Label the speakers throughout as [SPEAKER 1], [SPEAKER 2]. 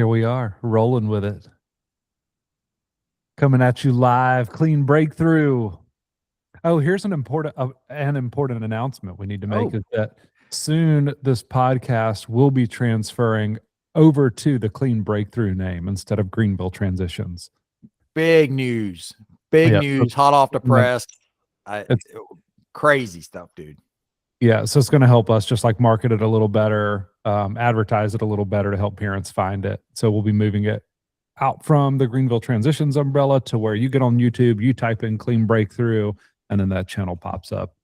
[SPEAKER 1] Here we are, rolling with it. Coming at you live, clean breakthrough. Oh, here's an important announcement we need to make is that soon this podcast will be transferring over to the Clean Breakthrough name instead of Greenville Transitions.
[SPEAKER 2] Big news. Big news. Hot off the press. Crazy stuff, dude.
[SPEAKER 1] Yeah, so it's going to help us just like market it a little better, advertise it a little better to help parents find it. So we'll be moving it out from the Greenville Transitions umbrella to where you get on YouTube, you type in Clean Breakthrough, and then that channel pops up.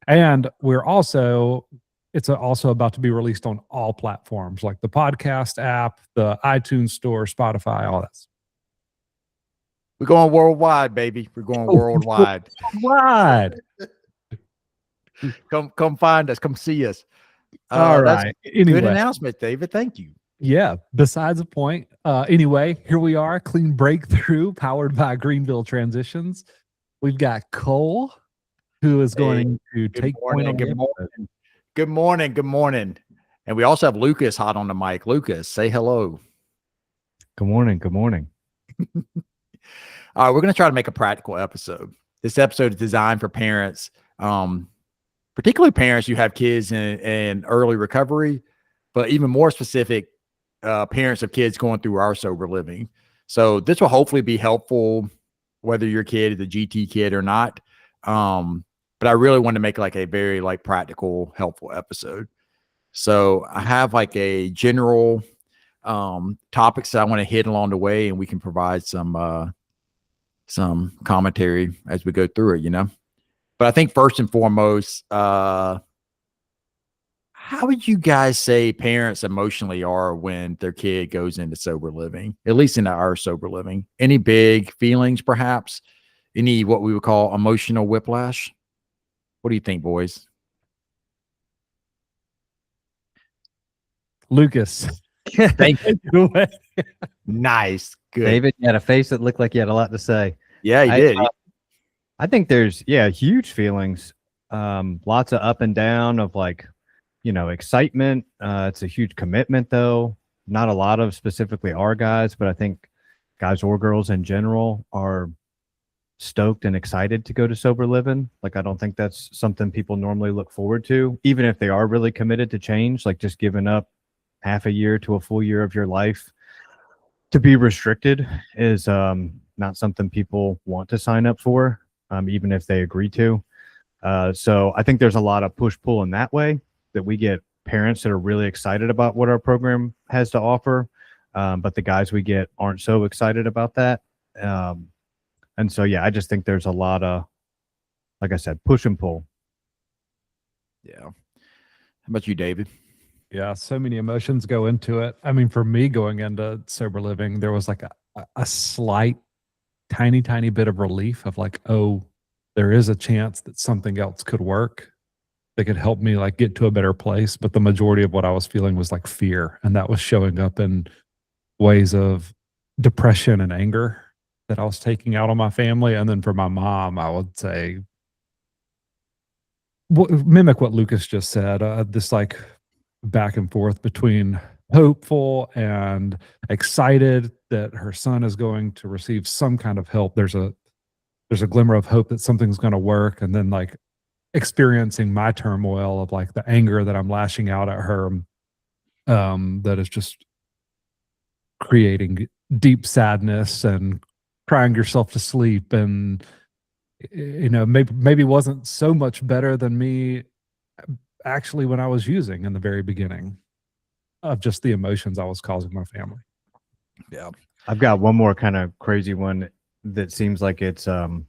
[SPEAKER 1] And it's also about to be released on all platforms like the podcast app, the iTunes store, Spotify, all that.
[SPEAKER 2] We're going worldwide, baby. We're going worldwide.
[SPEAKER 1] Worldwide.
[SPEAKER 2] Come find us. Come see us.
[SPEAKER 1] All right.
[SPEAKER 2] Anyway. Good announcement, David. Thank you.
[SPEAKER 1] Yeah. Besides the point. Anyway, here we are. Clean Breakthrough, powered by Greenville Transitions. We've got Cole, who is going to take point on
[SPEAKER 2] Good morning. Good morning. And we also have Lucas hot on the mic. Lucas, say hello.
[SPEAKER 3] Good morning. Good morning.
[SPEAKER 2] All right, we're going to try to make a practical episode. This episode is designed for parents, particularly parents who have kids in early recovery, but even more specific, parents of kids going through our sober living. So this will hopefully be helpful, whether your kid is a GT kid or not. But I really want to make like a very like practical, helpful episode. So I have like a general topics that I want to hit along the way, and we can provide some commentary as we go through it, But I think first and foremost, how would you guys say parents emotionally are when their kid goes into sober living, at least into our sober living? Any big feelings, perhaps? Any what we would call emotional whiplash? What do you think, boys?
[SPEAKER 1] Lucas.
[SPEAKER 3] Thank you.
[SPEAKER 2] Nice. Good.
[SPEAKER 3] David, you had a face that looked like you had a lot to say.
[SPEAKER 2] Yeah, he did.
[SPEAKER 3] I think there's, huge feelings. Lots of up and down of excitement. It's a huge commitment, though. Not a lot of specifically our guys, but I think guys or girls in general are stoked and excited to go to sober living. Like, I don't think that's something people normally look forward to, even if they are really committed to change, like just giving up half a year to a full year of your life to be restricted is not something people want to sign up for, even if they agree to. So I think there's a lot of push-pull in that way, that we get parents that are really excited about what our program has to offer, but the guys we get aren't so excited about that. And so, I just think there's a lot of, like I said, push and pull.
[SPEAKER 2] Yeah. How about you, David?
[SPEAKER 1] Yeah, so many emotions go into it. I mean, for me going into sober living, there was like a slight, tiny bit of relief of like, oh, there is a chance that something else could work that could help me like get to a better place. But the majority of what I was feeling was like fear. And that was showing up in ways of depression and anger that I was taking out on my family. And then for my mom, I would say, mimic what Lucas just said, this like back and forth between hopeful and excited that her son is going to receive some kind of help. There's a glimmer of hope that something's going to work. And then like experiencing my turmoil of like the anger that I'm lashing out at her, that is just creating deep sadness and crying yourself to sleep. And, maybe wasn't so much better than me actually when I was using in the very beginning of just the emotions I was causing my family.
[SPEAKER 2] Yeah.
[SPEAKER 3] I've got one more kind of crazy one that seems like it's, kind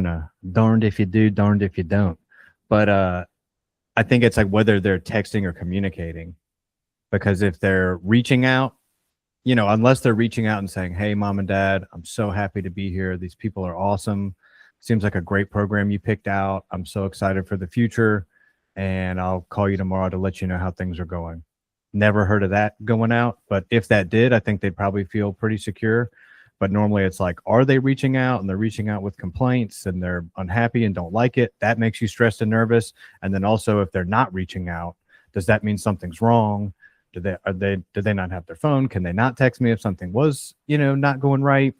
[SPEAKER 3] of darned if you do, darned if you don't. But I think it's like whether they're texting or communicating, because if they're reaching out, unless they're reaching out and saying, hey, mom and dad, I'm so happy to be here. These people are awesome. Seems like a great program you picked out. I'm so excited for the future, and I'll call you tomorrow to let you know how things are going. Never heard of that going out, but if that did, I think they'd probably feel pretty secure. But normally it's like, are they reaching out and they're reaching out with complaints and they're unhappy and don't like it? That makes you stressed and nervous. And then also if they're not reaching out, does that mean something's wrong? Did they not have their phone? Can they not text me if something was, not going right?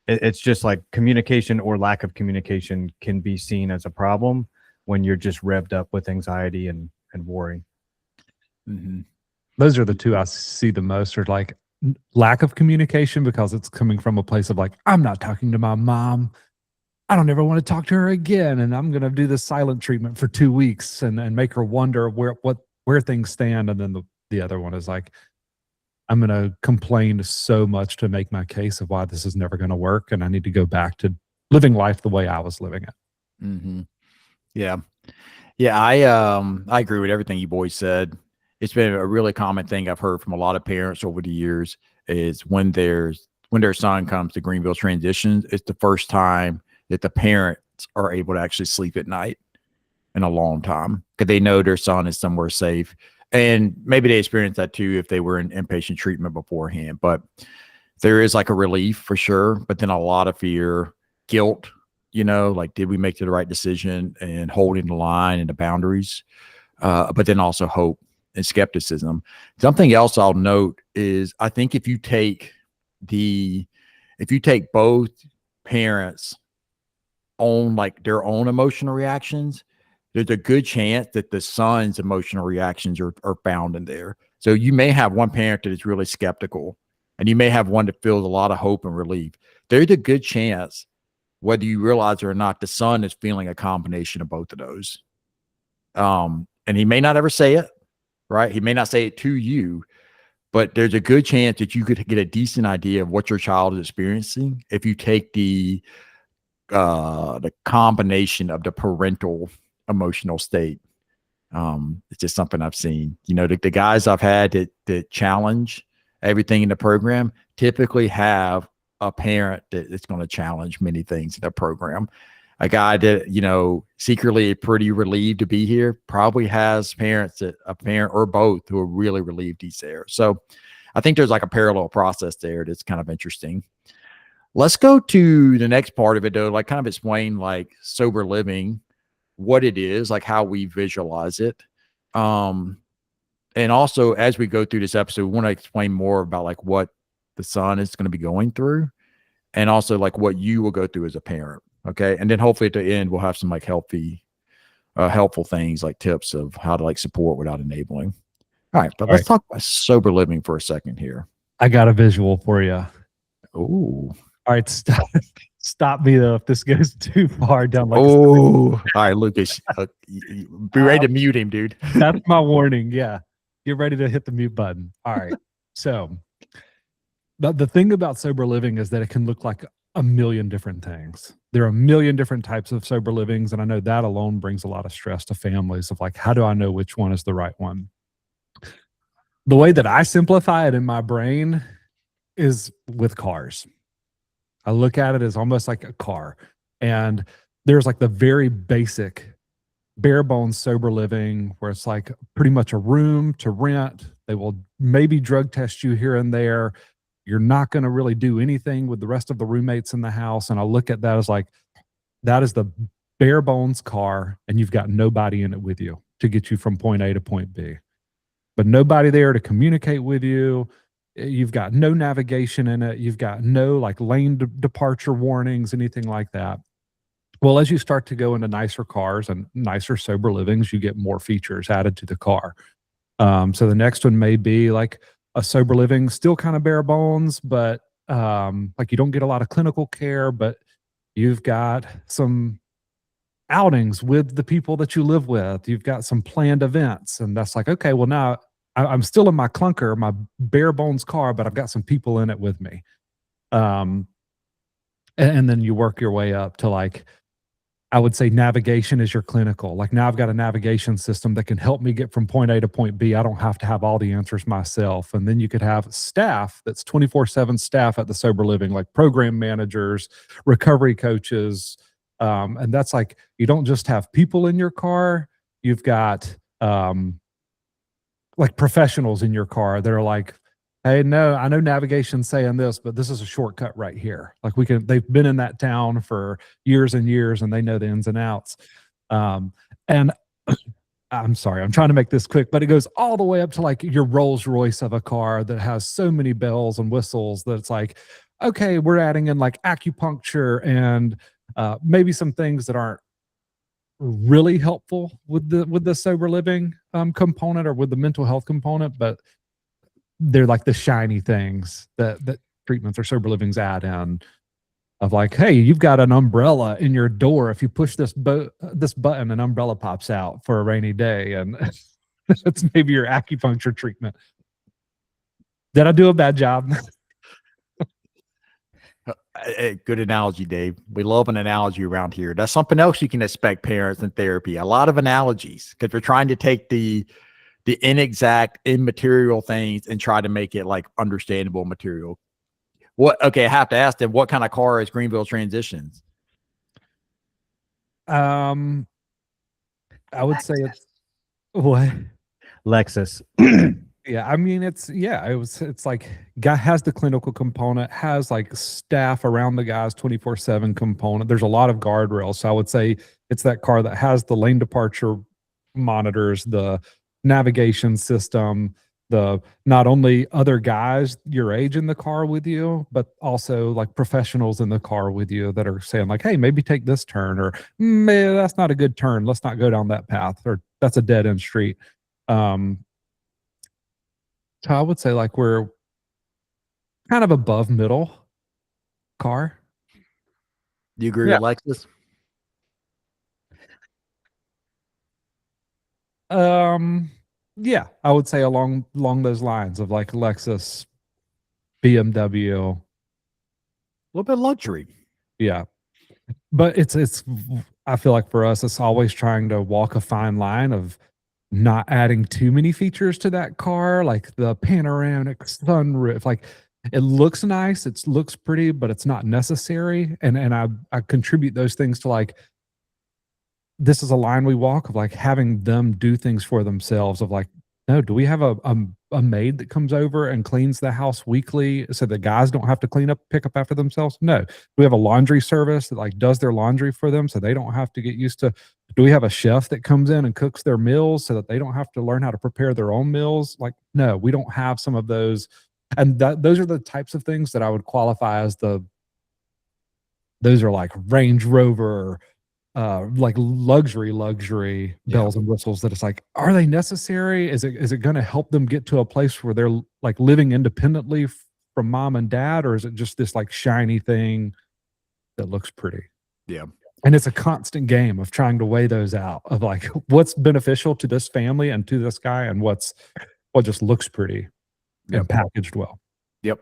[SPEAKER 3] It's just like communication or lack of communication can be seen as a problem when you're just revved up with anxiety and worry.
[SPEAKER 2] Mm-hmm.
[SPEAKER 1] Those are the two I see the most, are like lack of communication, because it's coming from a place of like, I'm not talking to my mom. I don't ever want to talk to her again. And I'm going to do this silent treatment for 2 weeks and make her wonder where things stand. And then the other one is like, I'm going to complain so much to make my case of why this is never going to work. And I need to go back to living life the way I was living it.
[SPEAKER 2] Mm-hmm. Yeah. Yeah. I agree with everything you boys said. It's been a really common thing I've heard from a lot of parents over the years is when their son comes to Greenville Transitions, it's the first time that the parents are able to actually sleep at night in a long time, because they know their son is somewhere safe. And maybe they experienced that too if they were in inpatient treatment beforehand. But there is like a relief for sure, but then a lot of fear, guilt, like, did we make the right decision, and holding the line and the boundaries, but then also hope and skepticism. Something else I'll note is, I think if you take both parents on like their own emotional reactions, there's a good chance that the son's emotional reactions are found in there. So you may have one parent that is really skeptical, and you may have one that feels a lot of hope and relief. There's a good chance, whether you realize it or not, the son is feeling a combination of both of those. And he may not ever say it, right? He may not say it to you, but there's a good chance that you could get a decent idea of what your child is experiencing if you take the combination of the parental emotional state. It's just something I've seen. The guys I've had that challenge everything in the program typically have a parent that's going to challenge many things in the program. A guy that, secretly pretty relieved to be here probably has a parent or both who are really relieved he's there. So I think there's like a parallel process there that's kind of interesting. Let's go to the next part of it, though, like kind of explain like sober living, what it is, like how we visualize it. And also, as we go through this episode, we want to explain more about like what the son is going to be going through, and also like what you will go through as a parent. Okay. And then hopefully at the end, we'll have some like helpful things, like tips of how to like support without enabling. All right. But let's talk about sober living for a second here.
[SPEAKER 1] I got a visual for you.
[SPEAKER 2] Ooh.
[SPEAKER 1] All right. Stop me though if this goes too far down. Like,
[SPEAKER 2] all right, Lucas, be ready to mute him, dude.
[SPEAKER 1] That's my warning. Yeah. Get ready to hit the mute button. All right. So the thing about sober living is that it can look like a million different things. There are a million different types of sober livings. And I know that alone brings a lot of stress to families of like, how do I know which one is the right one? The way that I simplify it in my brain is with cars. I look at it as almost like a car. And there's like the very basic bare bones sober living where it's like pretty much a room to rent. They will maybe drug test you here and there. You're not going to really do anything with the rest of the roommates in the house. And I look at that as like, that is the bare bones car, and you've got nobody in it with you to get you from point A to point B. But nobody there to communicate with you. You've got no navigation in it. You've got no like lane departure warnings, anything like that. Well, as you start to go into nicer cars and nicer sober livings, you get more features added to the car. So the next one may be like a sober living, still kind of bare bones, but like you don't get a lot of clinical care, but you've got some outings with the people that you live with. You've got some planned events, and that's like, okay, well now I'm still in my clunker, my bare bones car, but I've got some people in it with me. And then you work your way up to like, I would say navigation is your clinical. Like now I've got a navigation system that can help me get from point A to point B. I don't have to have all the answers myself. And then you could have staff that's 24/7 staff at the sober living, like program managers, recovery coaches. And that's like, you don't just have people in your car, you've got like professionals in your car that are like, hey, no, I know navigation's saying this, but this is a shortcut right here. Like they've been in that town for years and years, and they know the ins and outs. And I'm sorry, I'm trying to make this quick, but it goes all the way up to like your Rolls Royce of a car that has so many bells and whistles that it's like, okay, we're adding in like acupuncture and maybe some things that aren't really helpful with the sober living component or with the mental health component, but they're like the shiny things that treatments or sober livings add in. Of like, hey, you've got an umbrella in your door. If you push this button, an umbrella pops out for a rainy day, and it's maybe your acupuncture treatment. Did I do a bad job?
[SPEAKER 2] Good analogy, Dave. We love an analogy around here. That's something else you can expect parents in therapy. A lot of analogies because we're trying to take the inexact, immaterial things and try to make it like understandable material. Okay, I have to ask them, what kind of car is Greenville Transitions?
[SPEAKER 1] I would say it's what?
[SPEAKER 3] Lexus.
[SPEAKER 1] Yeah, I mean it's like guy has the clinical component, has like staff around the guys 24/7 component. There's a lot of guardrails. So I would say it's that car that has the lane departure monitors, the navigation system, the not only other guys your age in the car with you, but also like professionals in the car with you that are saying like, hey, maybe take this turn, or that's not a good turn. Let's not go down that path, or that's a dead end street. So I would say like we're kind of above middle car.
[SPEAKER 2] Do you agree
[SPEAKER 1] Yeah.
[SPEAKER 2] with Lexus?
[SPEAKER 1] Yeah, I would say along those lines of like Lexus, BMW.
[SPEAKER 2] A little bit of luxury.
[SPEAKER 1] Yeah. But it's I feel like for us, it's always trying to walk a fine line of not adding too many features to that car, like the panoramic sunroof. Like it looks nice, it looks pretty, but it's not necessary. And I contribute those things to like this is a line we walk of like having them do things for themselves of like, no, do we have a maid that comes over and cleans the house weekly so the guys don't have to pick up after themselves? No. Do we have a laundry service that like does their laundry for them so they don't have to get used to? Do we have a chef that comes in and cooks their meals so that they don't have to learn how to prepare their own meals? Like, no, we don't have some of those. And those are the types of things that I would qualify as those are like Range Rover, like luxury bells and whistles that it's like, are they necessary? Is it going to help them get to a place where they're like living independently from mom and dad, or is it just this like shiny thing that looks pretty?
[SPEAKER 2] Yeah.
[SPEAKER 1] And it's a constant game of trying to weigh those out of like what's beneficial to this family and to this guy and what just looks pretty and packaged well.
[SPEAKER 2] Yep.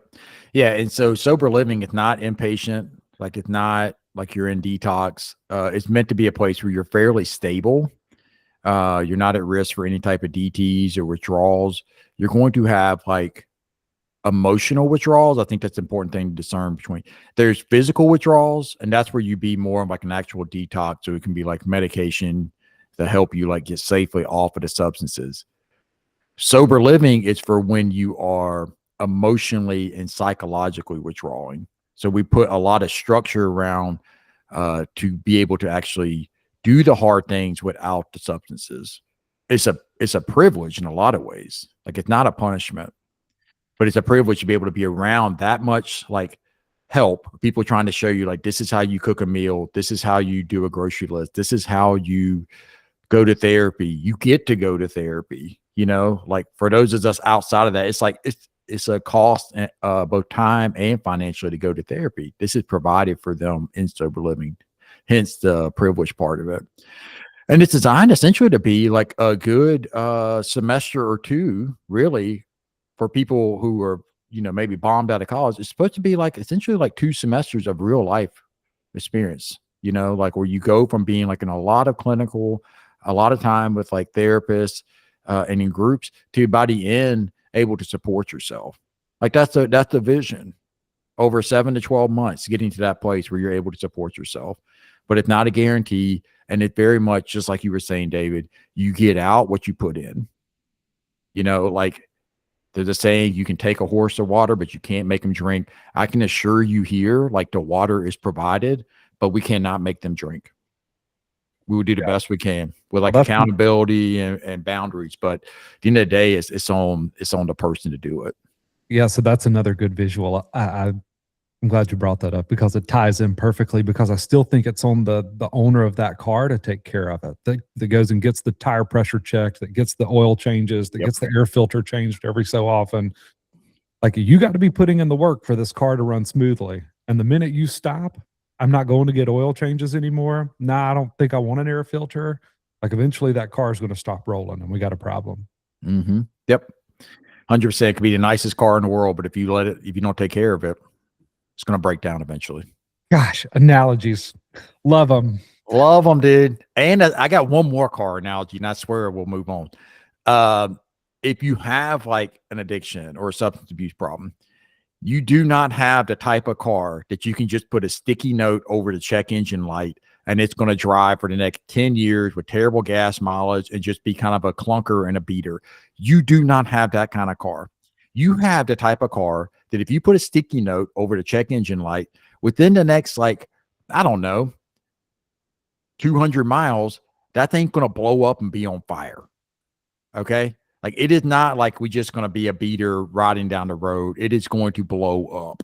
[SPEAKER 2] Yeah. And so sober living is not inpatient. Like it's not like you're in detox. It's meant to be a place where you're fairly stable. You're not at risk for any type of DTs or withdrawals. You're going to have like emotional withdrawals. I think that's an important thing to discern between. There's physical withdrawals, and that's where you be more of like an actual detox. So it can be like medication to help you like get safely off of the substances. Sober living is for when you are emotionally and psychologically withdrawing. So we put a lot of structure around to be able to actually do the hard things without the substances. It's a privilege in a lot of ways. Like it's not a punishment, but it's a privilege to be able to be around that much like help. People trying to show you like, this is how you cook a meal. This is how you do a grocery list. This is how you go to therapy. You get to go to therapy, you know, like for those of us outside of that, it's like, it's a cost, both time and financially to go to therapy. This is provided for them in sober living, hence the privilege part of it. And it's designed essentially to be like a good semester or two, really, for people who are, you know, maybe bombed out of college. It's supposed to be like essentially like 2 semesters of real life experience, you know, like where you go from being like in a lot of clinical, a lot of time with like therapists and in groups to by the end able to support yourself. Like that's the vision over 7 to 12 months, getting to that place where you're able to support yourself. But it's not a guarantee. And it very much, just like you were saying, David, you get out what you put in. You know, like there's a saying, you can take a horse to water, but you can't make them drink. I can assure you here, like the water is provided, but we cannot make them drink. We will do the best we can with like
[SPEAKER 1] Well, that's-
[SPEAKER 2] accountability and boundaries. But at the end of the day, it's on the person to do it.
[SPEAKER 1] Yeah, so that's another good visual. I'm glad you brought that up because it ties in perfectly, because I still think it's on the owner of that car to take care of it. That goes and gets the tire pressure checked, that gets the oil changes, that gets the air filter changed every so often. Like, you got to be putting in the work for this car to run smoothly. And the minute you stop, I'm not going to get oil changes anymore. Nah, I don't think I want an air filter. Like, eventually that car is going to stop rolling and we got a problem.
[SPEAKER 2] Mm-hmm. Yep. 100% could be the nicest car in the world, but if you don't take care of it, it's going to break down eventually.
[SPEAKER 1] Gosh, analogies. Love them.
[SPEAKER 2] Love them, dude. And I got one more car analogy, and I swear we'll move on. If you have like an addiction or a substance abuse problem, you do not have the type of car that you can just put a sticky note over the check engine light and it's going to drive for the next 10 years with terrible gas mileage and just be kind of a clunker and a beater. You do not have that kind of car. You have the type of car that if you put a sticky note over the check engine light, within the next, like, I don't know, 200 miles, that thing's going to blow up and be on fire. Okay. Like, it is not like we just going to be a beater riding down the road. It is going to blow up.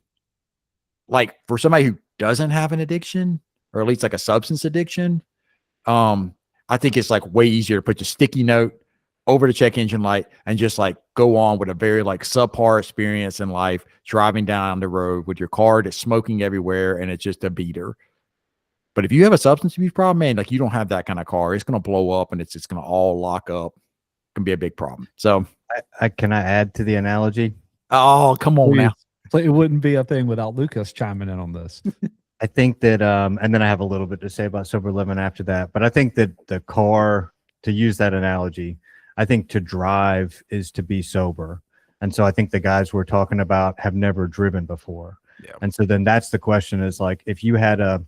[SPEAKER 2] Like, for somebody who doesn't have an addiction, or at least like a substance addiction, I think it's like way easier to put the sticky note over the check engine light and just like go on with a very like subpar experience in life, driving down the road with your car that's smoking everywhere and it's just a beater. But if you have a substance abuse problem, man, like, you don't have that kind of car. It's going to blow up and it's just going to all lock up. It can be a big problem. So
[SPEAKER 3] can I add to the analogy?
[SPEAKER 2] Oh, come on now.
[SPEAKER 1] It wouldn't be a thing without Lucas chiming in on this.
[SPEAKER 3] I think that, and then I have a little bit to say about sober living after that, but I think that the car, to use that analogy, I think to drive is to be sober. And so I think the guys we're talking about have never driven before. Yeah. And so then that's the question, is like, if you had a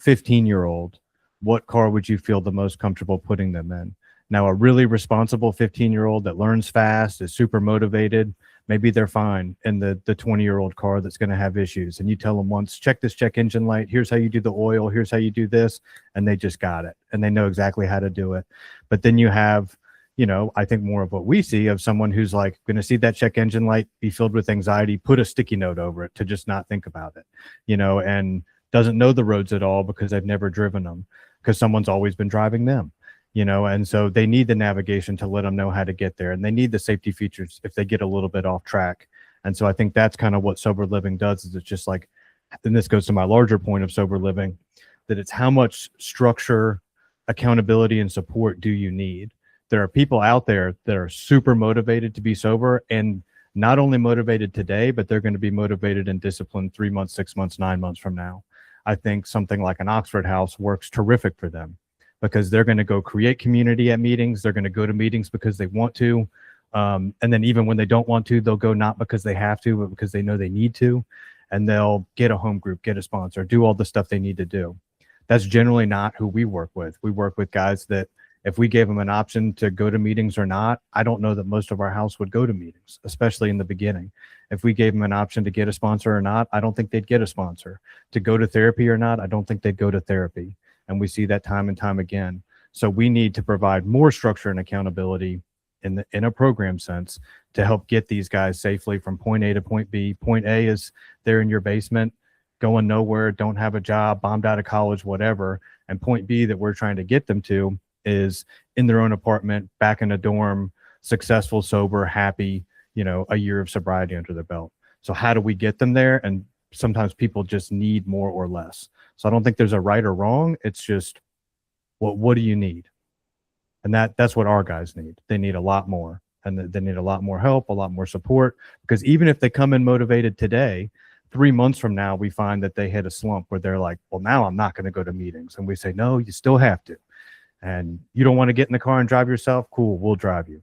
[SPEAKER 3] 15-year-old, what car would you feel the most comfortable putting them in? Now, a really responsible 15-year-old that learns fast, is super motivated, maybe they're fine in the 20-year-old car that's going to have issues. And you tell them once, check this check engine light, here's how you do the oil, here's how you do this, and they just got it. And they know exactly how to do it. But then you have, you know, I think more of what we see of someone who's like going to see that check engine light, be filled with anxiety, put a sticky note over it to just not think about it, you know, and doesn't know the roads at all because they've never driven them, because someone's always been driving them. You know, and so they need the navigation to let them know how to get there. And they need the safety features if they get a little bit off track. And so I think that's kind of what sober living does, is it's just like, and this goes to my larger point of sober living, that it's how much structure, accountability, and support do you need? There are people out there that are super motivated to be sober, and not only motivated today, but they're going to be motivated and disciplined 3 months, 6 months, 9 months from now. I think something like an Oxford House works terrific for them, because they're going to go create community at meetings. They're going to go to meetings because they want to. And then even when they don't want to, they'll go not because they have to, but because they know they need to. And they'll get a home group, get a sponsor, do all the stuff they need to do. That's generally not who we work with. We work with guys that if we gave them an option to go to meetings or not, I don't know that most of our house would go to meetings, especially in the beginning. If we gave them an option to get a sponsor or not, I don't think they'd get a sponsor. To go to therapy or not, I don't think they'd go to therapy. And we see that time and time again. So we need to provide more structure and accountability in a program sense to help get these guys safely from point A to point B. Point A is they're in your basement, going nowhere, don't have a job, bombed out of college, whatever. And point B that we're trying to get them to is in their own apartment, back in a dorm, successful, sober, happy, you know, a year of sobriety under their belt. So how do we get them there? And sometimes people just need more or less. So I don't think there's a right or wrong. It's just, what do you need? And that's what our guys need. They need a lot more, and they need a lot more help, a lot more support, because even if they come in motivated today, 3 months from now, we find that they hit a slump where they're like, well, now I'm not going to go to meetings. And we say, no, you still have to. And you don't want to get in the car and drive yourself? Cool, we'll drive you.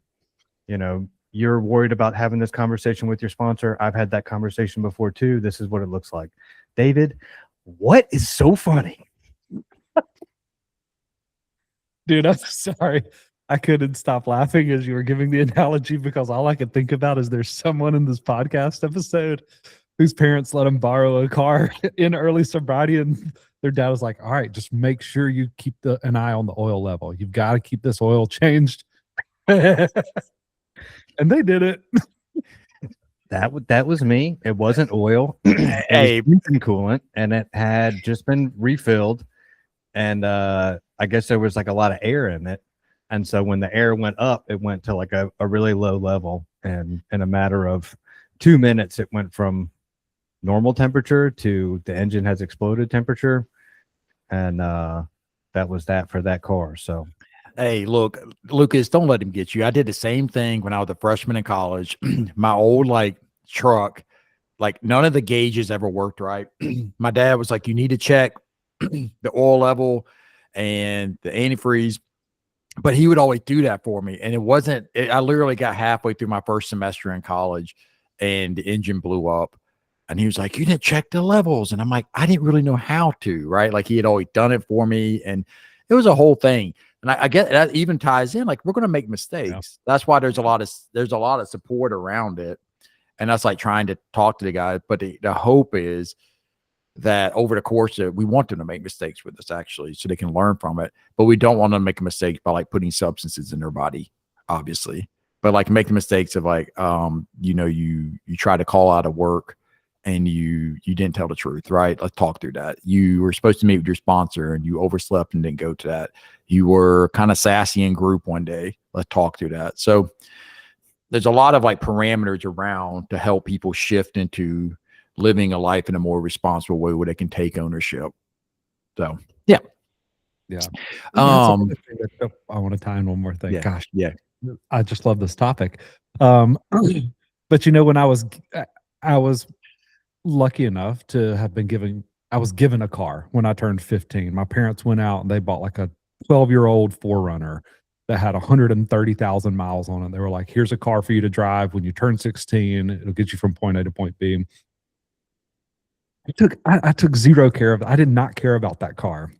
[SPEAKER 3] You know, you're worried about having this conversation with your sponsor. I've had that conversation before too. This is what it looks like. David, what is so funny?
[SPEAKER 1] Dude, I'm sorry. I couldn't stop laughing as you were giving the analogy, because all I could think about is there's someone in this podcast episode whose parents let them borrow a car in early sobriety, and their dad was like, all right, just make sure you keep an eye on the oil level. You've got to keep this oil changed. And they did it.
[SPEAKER 3] That was me. It wasn't oil. It
[SPEAKER 2] Hey,
[SPEAKER 3] was engine coolant, and it had just been refilled. And I guess there was like a lot of air in it. And so when the air went up, it went to like a really low level. And in a matter of 2 minutes, it went from normal temperature to the engine has exploded temperature. And that was that for that car. So
[SPEAKER 2] hey, look, Lucas, don't let him get you. I did the same thing when I was a freshman in college. My old like truck, like none of the gauges ever worked right. My dad was like, you need to check the oil level and the antifreeze. But he would always do that for me. And I literally got halfway through my first semester in college and the engine blew up. And he was like, you didn't check the levels. And I'm like, I didn't really know how to, right? Like he had always done it for me. And it was a whole thing. And I get that even ties in, like we're going to make mistakes. Yeah. That's why there's a lot of support around it. And that's like trying to talk to the guy. But the hope is that over the course of, we want them to make mistakes with us actually, so they can learn from it. But we don't want them to make a mistake by like putting substances in their body, obviously. But like making mistakes of like, you try to call out of work and you didn't tell the truth, right? Let's talk through that. You were supposed to meet with your sponsor and you overslept and didn't go to that. You were kind of sassy in group one day. Let's talk through that. So there's a lot of like parameters around to help people shift into living a life in a more responsible way where they can take ownership. So, yeah.
[SPEAKER 1] Yeah. I want to tie in one more thing.
[SPEAKER 2] Yeah,
[SPEAKER 1] gosh.
[SPEAKER 2] Yeah.
[SPEAKER 1] I just love this topic. But when I was lucky enough to have been I was given a car when I turned 15. My parents went out and they bought like a 12-year-old 4Runner that had 130,000 miles on it. They were like, here's a car for you to drive when you turn 16. It'll get you from point A to point B. I took zero care of it. I did not care about that car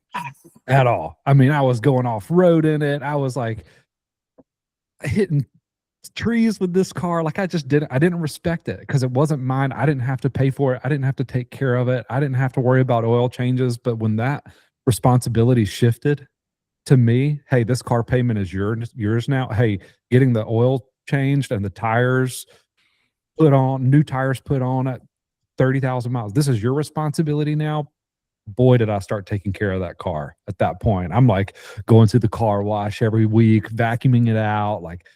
[SPEAKER 1] at all. I mean, I was going off road in it. I was like hitting trees with this car. Like I didn't respect it because it wasn't mine. I didn't have to pay for it. I didn't have to take care of it. I didn't have to worry about oil changes. But when that responsibility shifted to me, hey, this car payment is yours now. Hey, getting the oil changed and the tires new tires put on at 30,000 miles. This is your responsibility now. Boy, did I start taking care of that car at that point. I'm like going to the car wash every week, vacuuming it out, like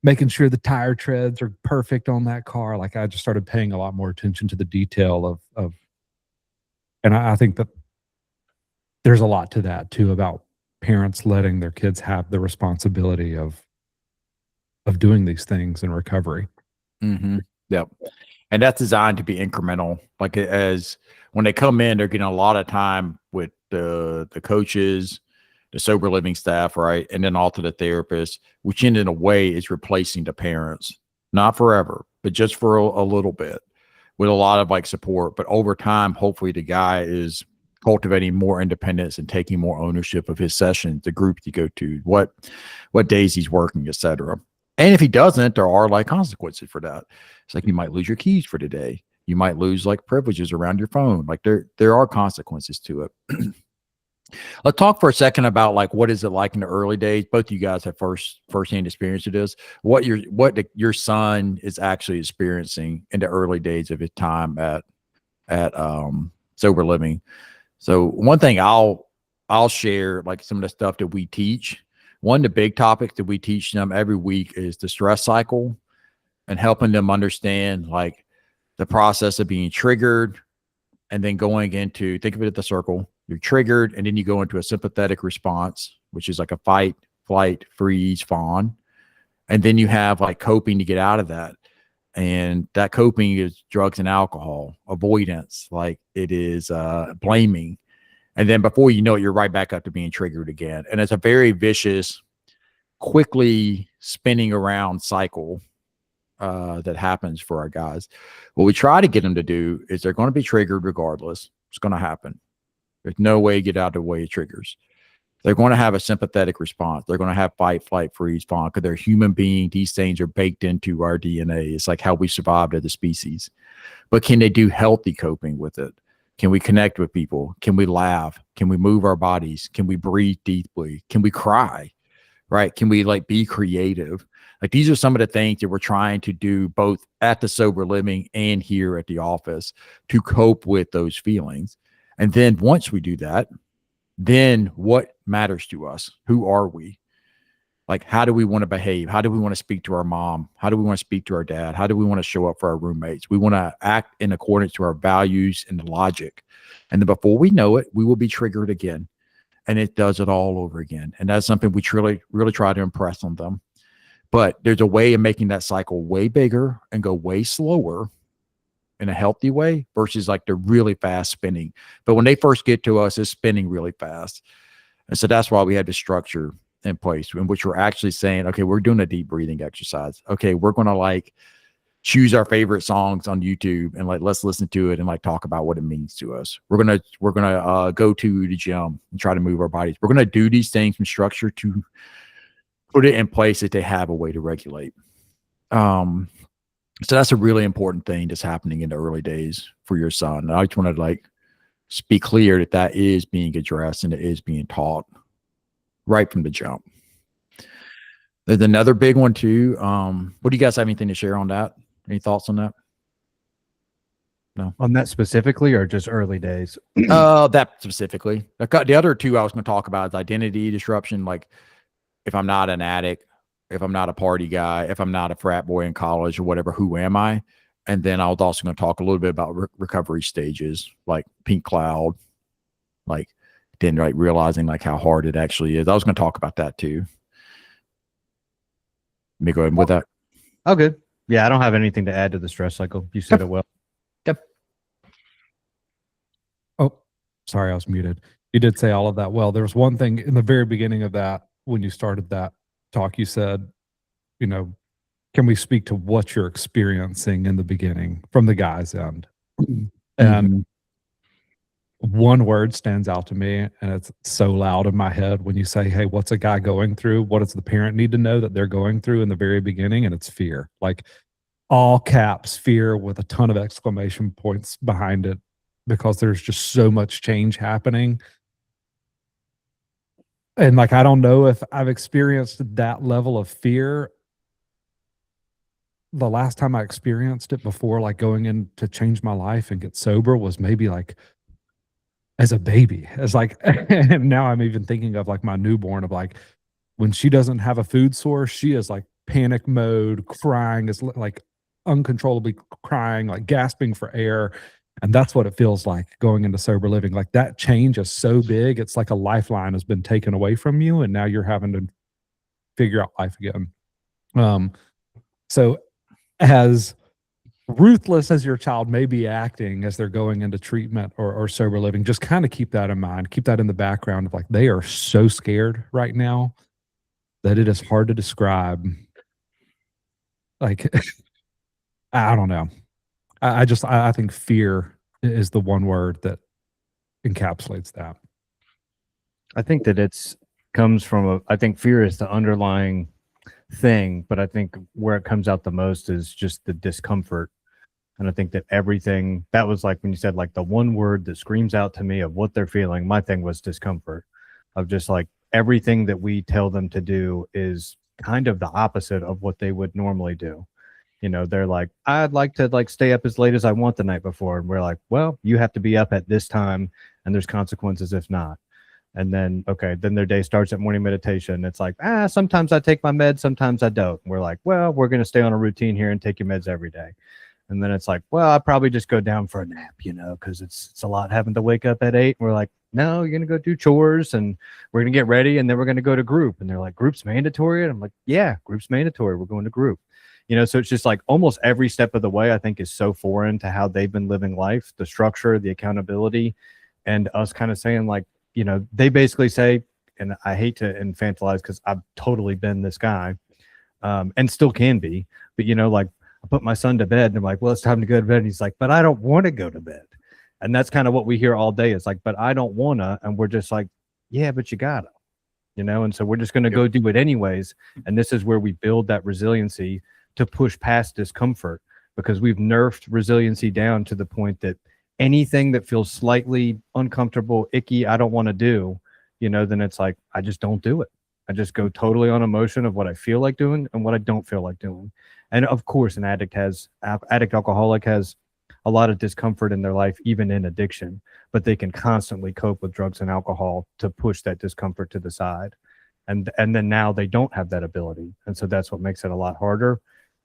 [SPEAKER 1] making sure the tire treads are perfect on that car. Like I just started paying a lot more attention to the detail of and I think that there's a lot to that too, about parents letting their kids have the responsibility of doing these things in recovery.
[SPEAKER 2] Mm-hmm. Yep. And that's designed to be incremental. Like as when they come in, they're getting a lot of time with the coaches, the sober living staff, right? And then also the therapist, which in a way is replacing the parents, not forever, but just for a little bit with a lot of like support. But over time, hopefully the guy is cultivating more independence and taking more ownership of his sessions, the group you go to, what days he's working, etc. And if he doesn't, there are like consequences for that. It's like you might lose your keys for today. You might lose like privileges around your phone. Like there are consequences to it. Let's talk for a second about like what is it like in the early days. Both of you guys have firsthand experience of this. What your son is actually experiencing in the early days of his time at sober living. So one thing I'll share, like some of the stuff that we teach. One of the big topics that we teach them every week is the stress cycle and helping them understand like the process of being triggered and then going into, think of it as the circle. You're triggered and then you go into a sympathetic response, which is like a fight, flight, freeze, fawn. And then you have like coping to get out of that. And that coping is drugs and alcohol, avoidance, like it is blaming. And then before you know it, you're right back up to being triggered again. And it's a very vicious, quickly spinning around cycle that happens for our guys. What we try to get them to do is they're going to be triggered regardless. It's going to happen. There's no way to get out of the way of triggers. They're going to have a sympathetic response. They're going to have fight, flight, freeze, fawn, because they're human being. These things are baked into our DNA. It's like how we survived as a species. But can they do healthy coping with it? Can we connect with people? Can we laugh? Can we move our bodies? Can we breathe deeply? Can we cry? Right? Can we like be creative? Like these are some of the things that we're trying to do both at the sober living and here at the office to cope with those feelings. And then once we do that, then what matters to us? Who are we? Like, how do we want to behave? How do we want to speak to our mom? How do we want to speak to our dad? How do we want to show up for our roommates? We want to act in accordance to our values and logic. And then before we know it, we will be triggered again. And it does it all over again. And that's something we truly, really try to impress on them. But there's a way of making that cycle way bigger and go way slower in a healthy way versus like the really fast spinning. But when they first get to us, it's spinning really fast. And so that's why we had the structure in place in which we're actually saying, okay, we're doing a deep breathing exercise. Okay, we're going to like choose our favorite songs on YouTube and like, let's listen to it and like talk about what it means to us. We're going to go to the gym and try to move our bodies. We're going to do these things from structure to put it in place that they have a way to regulate. So that's a really important thing that's happening in the early days for your son. And I just want to like be clear that that is being addressed and it is being taught right from the jump. There's another big one too. What do you guys have anything to share on that? Any thoughts on that? No.
[SPEAKER 3] On that specifically, or just early days?
[SPEAKER 2] That specifically. The other two I was going to talk about is identity disruption. Like if I'm not an addict, if I'm not a party guy, if I'm not a frat boy in college or whatever, who am I? And then I was also going to talk a little bit about recovery stages, like pink cloud, like then like realizing like how hard it actually is. I was going to talk about that too. Let me go ahead with that.
[SPEAKER 3] Oh, good. Yeah, I don't have anything to add to the stress cycle. You said it well.
[SPEAKER 2] Yep.
[SPEAKER 1] Oh, sorry, I was muted. You did say all of that well. There was one thing in the very beginning of that, when you started that talk, you said, you know, can we speak to what you're experiencing in the beginning from the guy's end? And one word stands out to me, and it's so loud in my head when you say, hey, what's a guy going through? What does the parent need to know that they're going through in the very beginning? And it's fear, like all caps fear with a ton of exclamation points behind it, because there's just so much change happening. And like, I don't know if I've experienced that level of fear. The last time I experienced it before, like going in to change my life and get sober, was maybe like as a baby, as like, and now I'm even thinking of like my newborn, of like when she doesn't have a food source, she is like panic mode, crying, is like uncontrollably crying, like gasping for air. And that's what it feels like going into sober living. Like that change is so big. It's like a lifeline has been taken away from you, and now you're having to figure out life again. So as ruthless as your child may be acting as they're going into treatment or sober living, just kind of keep that in mind. Keep that in the background of like, they are so scared right now that it is hard to describe. Like, I don't know. I think fear is the one word that encapsulates that.
[SPEAKER 3] I think that comes from I think fear is the underlying thing, but I think where it comes out the most is just the discomfort. And I think that everything that was like when you said like the one word that screams out to me of what they're feeling, my thing was discomfort, of just like everything that we tell them to do is kind of the opposite of what they would normally do. You know, they're like, I'd like to like stay up as late as I want the night before. And we're like, well, you have to be up at this time and there's consequences if not. And then, okay, then their day starts at morning meditation. It's like, sometimes I take my meds, sometimes I don't. And we're like, well, we're going to stay on a routine here and take your meds every day. And then it's like, well, I'll probably just go down for a nap, you know, because it's a lot having to wake up at 8. And we're like, no, you're going to go do chores and we're going to get ready. And then we're going to go to group. And they're like, group's mandatory? And I'm like, yeah, group's mandatory. We're going to group. You know, so it's just like almost every step of the way, I think, is so foreign to how they've been living life, the structure, the accountability, and us kind of saying like, you know, they basically say, and I hate to infantilize because I've totally been this guy and still can be, but, you know, like I put my son to bed and I'm like, well, it's time to go to bed. And he's like, but I don't want to go to bed. And that's kind of what we hear all day. It's like, but I don't want to. And we're just like, yeah, but you gotta. And so we're just going to go do it anyways. And this is where we build that resiliency to push past discomfort, because we've nerfed resiliency down to the point that anything that feels slightly uncomfortable, icky, I don't want to do, then it's like, I just don't do it. I just go totally on emotion of what I feel like doing and what I don't feel like doing. And of course, an addict alcoholic has a lot of discomfort in their life, even in addiction, but they can constantly cope with drugs and alcohol to push that discomfort to the side. And then now they don't have that ability. And so that's what makes it a lot harder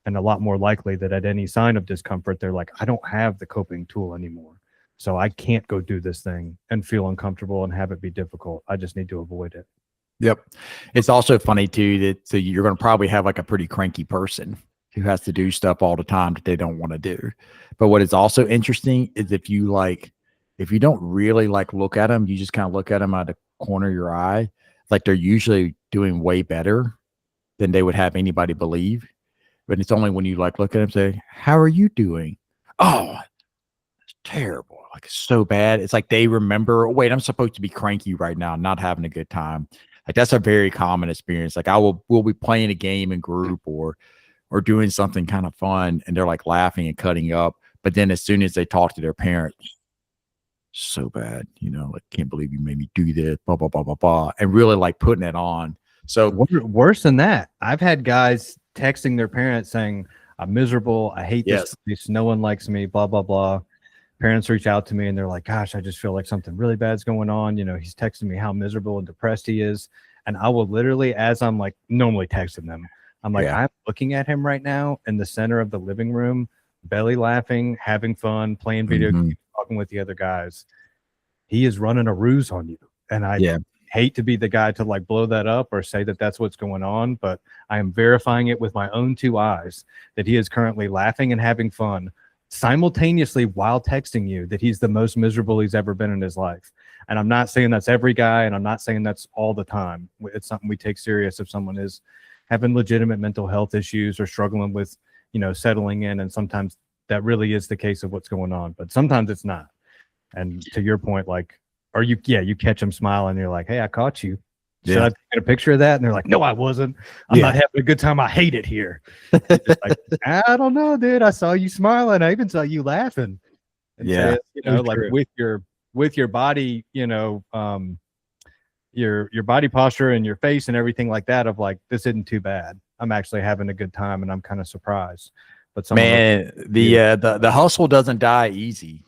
[SPEAKER 3] and a lot more likely that at any sign of discomfort, they're like, I don't have the coping tool anymore. So I can't go do this thing and feel uncomfortable and have it be difficult. I just need to avoid it.
[SPEAKER 2] Yep. It's also funny too that so you're going to probably have like a pretty cranky person who has to do stuff all the time that they don't want to do. But what is also interesting is if you don't really like look at them, you just kind of look at them out of the corner of your eye, like they're usually doing way better than they would have anybody believe. But it's only when you like look at them and say, how are you doing? Oh, it's terrible. Like it's so bad. It's like they remember, oh, wait, I'm supposed to be cranky right now, not having a good time. Like that's a very common experience. Like we'll be playing a game in group or doing something kind of fun and they're like laughing and cutting up. But then as soon as they talk to their parents, so bad, like can't believe you made me do this, blah, blah, blah, blah, blah. And really like putting it on. So
[SPEAKER 3] worse than that, I've had guys texting their parents saying, I'm miserable. I hate this place. No one likes me, blah, blah, blah. Parents reach out to me and they're like, gosh, I just feel like something really bad's going on. He's texting me how miserable and depressed he is. And I will literally, as I'm like normally texting them, I'm like, I'm looking at him right now in the center of the living room, belly laughing, having fun, playing video games, talking with the other guys. He is running a ruse on you. And I hate to be the guy to like blow that up or say that that's what's going on, but I am verifying it with my own 2 eyes that he is currently laughing and having fun simultaneously while texting you that he's the most miserable he's ever been in his life. And I'm not saying that's every guy, and I'm not saying that's all the time. It's something we take serious if someone is having legitimate mental health issues or struggling with, settling in. And sometimes that really is the case of what's going on, but sometimes it's not. And to your point, like, you catch them smiling and you're like, hey, I caught you. Should I take a picture of that? And they're like, no, I wasn't. I'm not having a good time. I hate it here. Just like, I don't know, dude. I saw you smiling. I even saw you laughing. And so, like true. with your body, your body posture and your face and everything like that of like, this isn't too bad. I'm actually having a good time and I'm kind of surprised. But
[SPEAKER 2] the hustle doesn't die easy,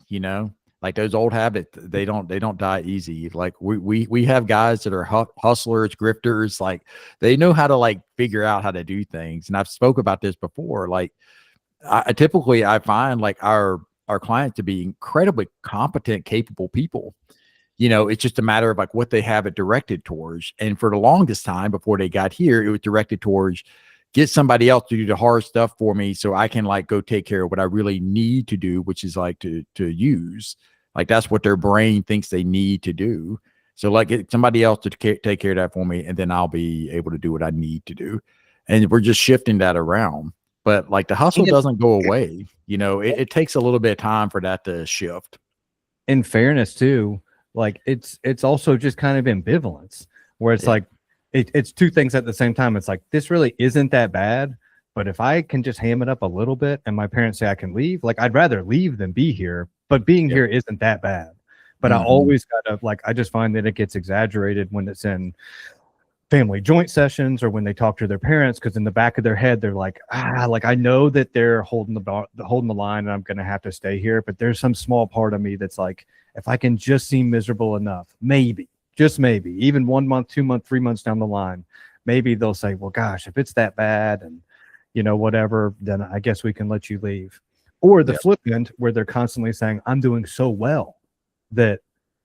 [SPEAKER 2] Like those old habits, they don't die easy. Like we have guys that are hustlers, grifters, like they know how to like figure out how to do things. And I've spoke about this before. Like I typically find like our clients to be incredibly competent, capable people. It's just a matter of like what they have it directed towards. And for the longest time before they got here, it was directed towards get somebody else to do the hard stuff for me so I can like go take care of what I really need to do, which is like to use. Like that's what their brain thinks they need to do. So like get somebody else to take care of that for me, and then I'll be able to do what I need to do. And we're just shifting that around. But like the hustle doesn't go away. It takes a little bit of time for that to shift.
[SPEAKER 3] In fairness too, like it's also just kind of ambivalence where it's like it's 2 things at the same time. It's like, this really isn't that bad, but if I can just ham it up a little bit and my parents say I can leave, like I'd rather leave than be here, but being here isn't that bad. But I always gotta I just find that it gets exaggerated when it's in family joint sessions or when they talk to their parents, because in the back of their head they're like, I know that they're holding the line and I'm gonna have to stay here, but there's some small part of me that's like, if I can just seem miserable enough, maybe, just maybe, even 1 month, 2 months, 3 months down the line, maybe they'll say, well, gosh, if it's that bad and whatever, then I guess we can let you leave. Or the flip end where they're constantly saying, I'm doing so well that,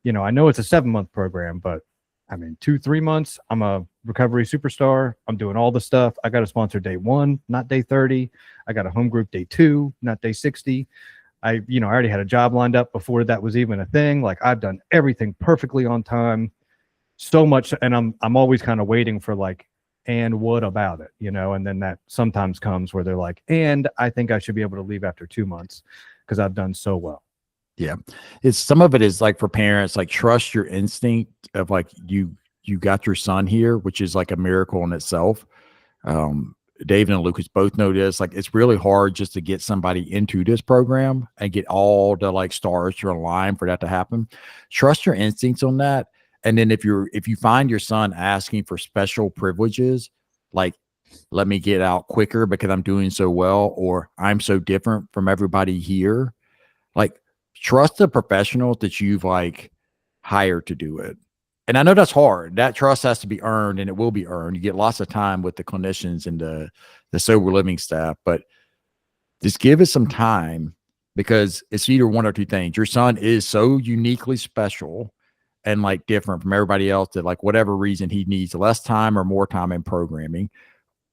[SPEAKER 3] I know it's a 7-month program, but I mean, 2-3 months, I'm a recovery superstar. I'm doing all the stuff. I got a sponsor day 1, not day 30. I got a home group day 2, not day 60. I already had a job lined up before that was even a thing. Like I've done everything perfectly on time, so much. And I'm always kind of waiting for like, and what about it? And then that sometimes comes where they're like, and I think I should be able to leave after 2 months because I've done so well.
[SPEAKER 2] Yeah. Some of it is like for parents, like trust your instinct of like, you you got your son here, which is like a miracle in itself. David and Lucas both know this. Like, it's really hard just to get somebody into this program and get all the like stars to align for that to happen. Trust your instincts on that. And then if you find your son asking for special privileges, like, let me get out quicker because I'm doing so well, or I'm so different from everybody here, like, trust the professionals that you've like hired to do it. And I know that's hard. That trust has to be earned, and it will be earned. You get lots of time with the clinicians and the sober living staff, but just give it some time, because it's either one or two things. Your son is so uniquely special and like different from everybody else that, like, whatever reason, he needs less time or more time in programming,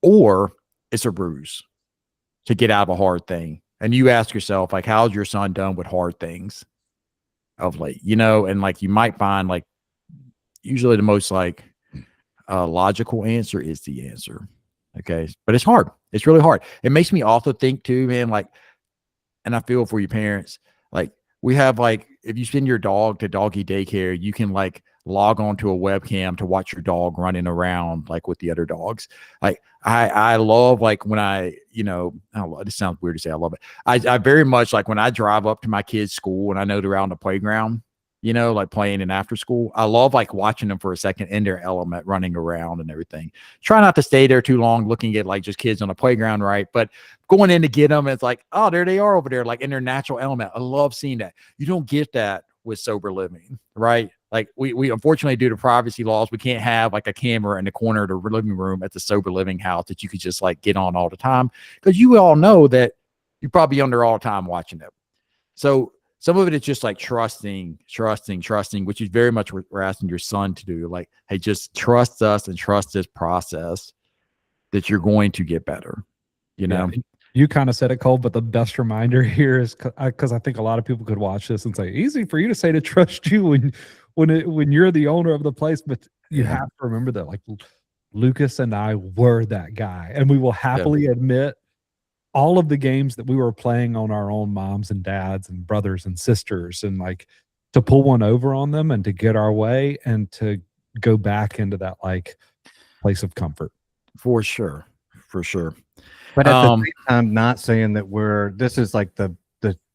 [SPEAKER 2] or it's a bruise to get out of a hard thing. And you ask yourself, like, how's your son done with hard things of late? You know, and like, you might find like usually the most like logical answer is the answer. Okay. But it's hard. It's really hard. It makes me also think too, man, like, and I feel for you parents, like, we have like, if you send your dog to doggy daycare, you can like log on to a webcam to watch your dog running around like with the other dogs. Like, I love, like, when I don't know, this sounds weird to say I love it. I very much like when I drive up to my kids' school and I know they're out on the playground, like playing in after school. I love like watching them for a second in their element, running around and everything. Try not to stay there too long looking at like just kids on the playground, right? But going in to get them, it's like, oh, there they are over there, like in their natural element. I love seeing that. You don't get that with sober living, right? Like, we unfortunately, due to privacy laws, we can't have like a camera in the corner of the living room at the sober living house that you could just like get on all the time, because you all know that you're probably under all the time watching it. So some of it is just like trusting, which is very much what we're asking your son to do. Like, hey, just trust us and trust this process that you're going to get better.
[SPEAKER 1] Yeah, you kind of said it, Cole, but the best reminder here is because I think a lot of people could watch this and say, easy for you to say to trust you when you're the owner of the place, but you have to remember that, like, Lucas and I were that guy, and we will happily admit all of the games that we were playing on our own moms and dads and brothers and sisters, and like to pull one over on them and to get our way and to go back into that like place of comfort.
[SPEAKER 2] For sure.
[SPEAKER 3] But at the same time, not saying that this is like the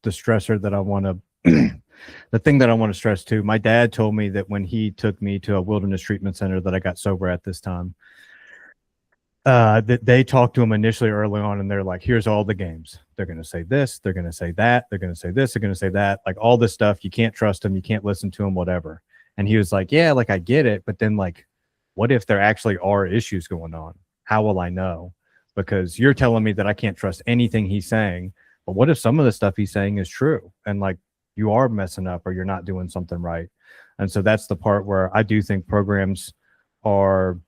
[SPEAKER 3] stressor that I want to, the thing that I want to stress too. My dad told me that when he took me to a wilderness treatment center that I got sober at this time, that they talked to him initially early on, and they're like, here's all the games. They're going to say this, they're going to say that, they're going to say this, they're going to say that, like all this stuff. You can't trust them, you can't listen to them, whatever. And he was like, yeah, like I get it, but then like, what if there actually are issues going on? How will I know? Because you're telling me that I can't trust anything he's saying, but what if some of the stuff he's saying is true, and like you are messing up or you're not doing something right? And so that's the part where I do think programs are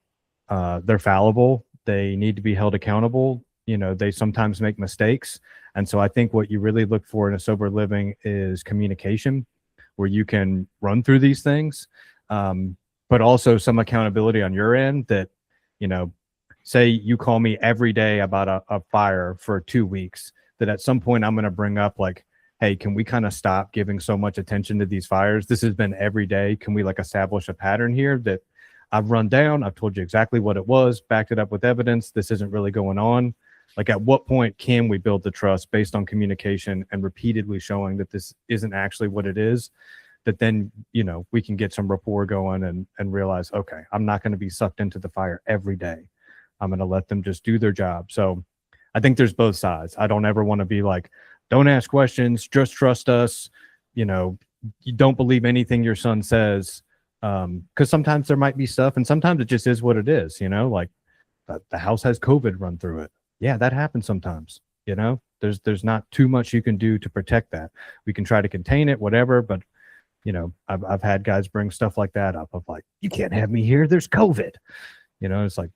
[SPEAKER 3] they're fallible. They need to be held accountable. They sometimes make mistakes. And so I think what you really look for in a sober living is communication, where you can run through these things, but also some accountability on your end that, say you call me every day about a fire for 2 weeks, that at some point I'm going to bring up like, hey, can we kind of stop giving so much attention to these fires? This has been every day. Can we like establish a pattern here that I've run down? I've told you exactly what it was, backed it up with evidence. This isn't really going on. Like, at what point can we build the trust based on communication and repeatedly showing that this isn't actually what it is? That then, we can get some rapport going and realize, okay, I'm not going to be sucked into the fire every day. I'm going to let them just do their job. So I think there's both sides. I don't ever want to be like, don't ask questions, just trust us. You don't believe anything your son says. Because sometimes there might be stuff, and sometimes it just is what it is, like the house has COVID run through it. Yeah, that happens sometimes. There's not too much you can do to protect that. We can try to contain it, whatever, but I've had guys bring stuff like that up of like, you can't have me here, there's COVID. It's like,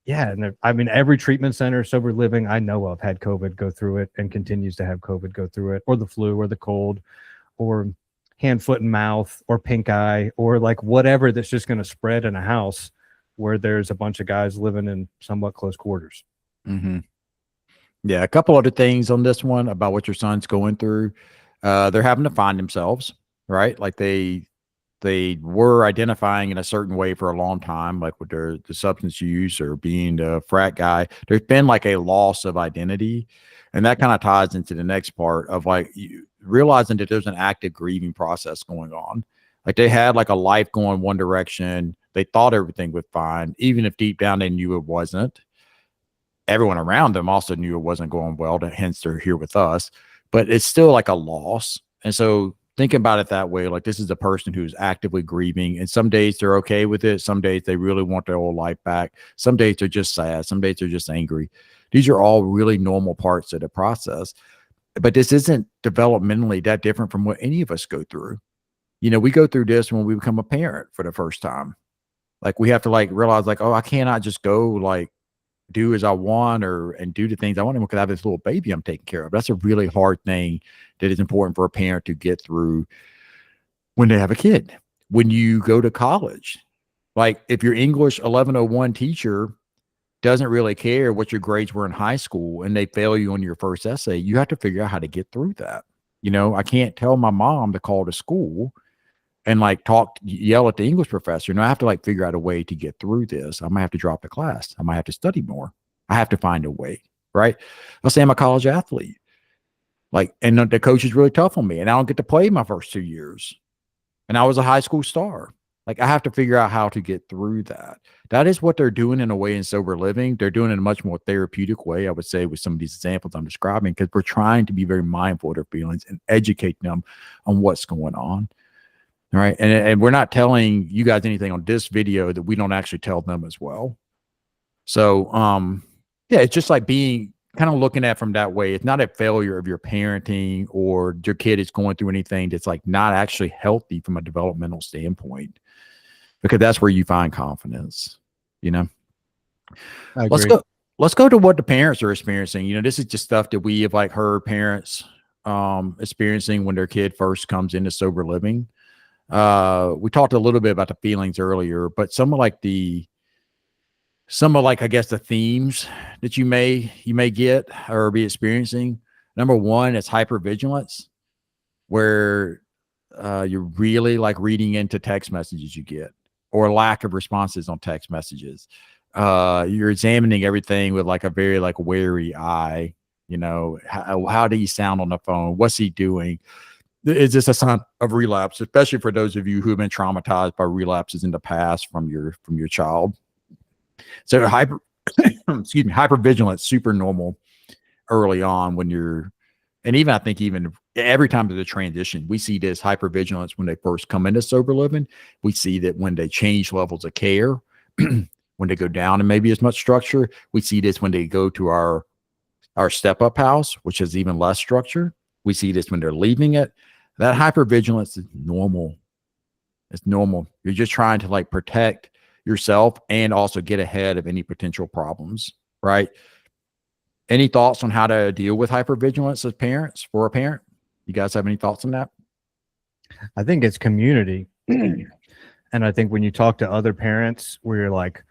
[SPEAKER 3] yeah. And I mean, every treatment center, sober living I know of had COVID go through it and continues to have COVID go through it, or the flu or the cold or hand, foot, and mouth, or pink eye, or like whatever that's just going to spread in a house where there's a bunch of guys living in somewhat close quarters.
[SPEAKER 2] Mm-hmm. Yeah. A couple other things on this one about what your son's going through. They're having to find themselves, right? Like they they were identifying in a certain way for a long time, like with the substance use or being the frat guy. There's been like a loss of identity. And that kind of ties into the next part of like realizing that there's an active grieving process going on. Like they had like a life going one direction. They thought everything was fine, even if deep down they knew it wasn't. Everyone around them also knew it wasn't going well, hence they're here with us. But it's still like a loss. And so think about it that way. Like this is a person who's actively grieving, and some days they're okay with it. Some days they really want their old life back. Some days they're just sad. Some days they're just angry. These are all really normal parts of the process. But this isn't developmentally that different from what any of us go through. You know, we go through this when we become a parent for the first time. Like we have to like realize like, oh, I cannot just go like do as I want and do the things I want because I have this little baby I'm taking care of. That's a really hard thing that is important for a parent to get through when they have a kid. When you go to college, like if your English 1101 teacher doesn't really care what your grades were in high school and they fail you on your first essay, you have to figure out how to get through that. You know, I can't tell my mom to call to school and like yell at the English professor. I have to like figure out a way to get through this. I might have to drop the class. I might have to study more. I have to find a way, right? Let's say I'm a college athlete. Like, and the coach is really tough on me and I don't get to play my first 2 years. And I was a high school star. Like I have to figure out how to get through that. That is what they're doing in a way in sober living. They're doing it in a much more therapeutic way, I would say, with some of these examples I'm describing, because we're trying to be very mindful of their feelings and educate them on what's going on. All right. And we're not telling you guys anything on this video that we don't actually tell them as well. So, yeah, it's just like being kind of looking at it from that way. It's not a failure of your parenting or your kid is going through anything that's like not actually healthy from a developmental standpoint, because that's where you find confidence, you know. Let's go to what the parents are experiencing. You know, this is just stuff that we have like heard parents experiencing when their kid first comes into sober living. We talked a little bit about the feelings earlier, but some of like I guess the themes that you may get or be experiencing. Number one is hypervigilance, where you're really like reading into text messages you get or lack of responses on text messages. You're examining everything with like a very like wary eye. You know, how do you sound on the phone? What's he doing? Is this a sign of relapse, especially for those of you who have been traumatized by relapses in the past from your child? So hypervigilance, super normal early on when you're, and even I think even every time there's a transition, we see this hypervigilance when they first come into sober living. We see that when they change levels of care, when they go down and maybe as much structure. We see this when they go to our step-up house, which has even less structure. We see this when they're leaving it. That hypervigilance is normal. It's normal. You're just trying to like protect yourself and also get ahead of any potential problems, right? Any thoughts on how to deal with hypervigilance as parents, for a parent? You guys have any thoughts on that?
[SPEAKER 3] I think it's community. And I think when you talk to other parents where you're like,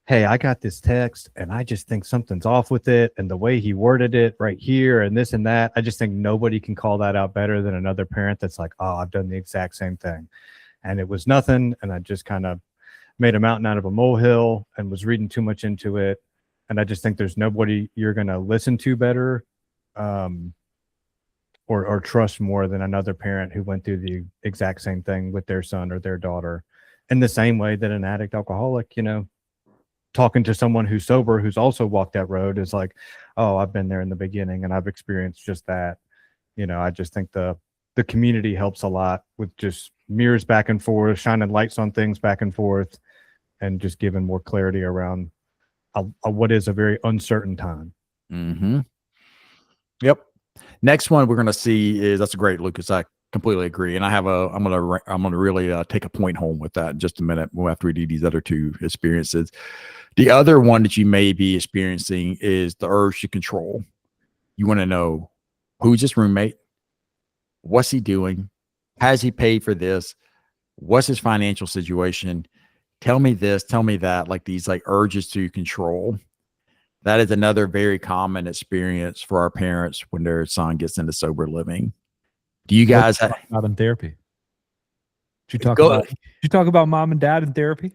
[SPEAKER 3] hey, I got this text and I just think something's off with it. And the way he worded it right here and this and that, I just think nobody can call that out better than another parent that's like, oh, I've done the exact same thing. And it was nothing. And I just kind of made a mountain out of a molehill and was reading too much into it. And I just think there's nobody you're going to listen to better or trust more than another parent who went through the exact same thing with their son or their daughter. In the same way that an addict alcoholic, you know, talking to someone who's sober, who's also walked that road is like, oh, I've been there in the beginning and I've experienced just that. You know, I just think the community helps a lot with just mirrors back and forth, shining lights on things back and forth, and just giving more clarity around what is a very uncertain time.
[SPEAKER 2] Mm-hmm. Yep. Next one we're going to see is, that's a great, Lucas. I completely agree. And I'm going to really take a point home with that in just a minute. We'll have to read these other two experiences. The other one that you may be experiencing is the urge to control. You want to know, who's his roommate? What's he doing? Has he paid for this? What's his financial situation? Tell me this, tell me that, like these like urges to control. That is another very common experience for our parents when their son gets into sober living. Do you guys
[SPEAKER 1] have in therapy?
[SPEAKER 2] Go,
[SPEAKER 1] did you talk about mom and dad in therapy?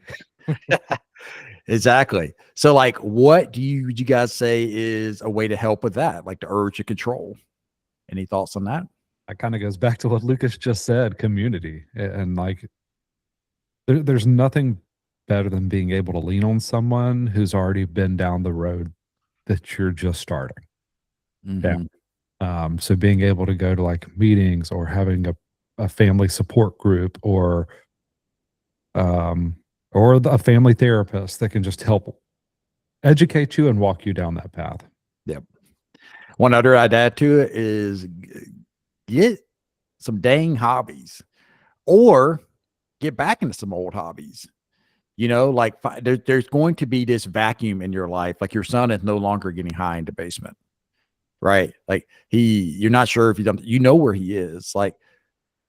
[SPEAKER 2] exactly. So like, what would you guys say is a way to help with that? Like the urge to control. Any thoughts on that?
[SPEAKER 1] That kind of goes back to what Lucas just said, community. And like, there's nothing better than being able to lean on someone who's already been down the road that you're just starting.
[SPEAKER 2] Mhm.
[SPEAKER 1] So being able to go to like meetings or having a family support group or a family therapist that can just help educate you and walk you down that path.
[SPEAKER 2] Yep. One other I'd add to it is get some dang hobbies or get back into some old hobbies. Like there's going to be this vacuum in your life. Like your son is no longer getting high in the basement, right? Like you're not sure if where he is. Like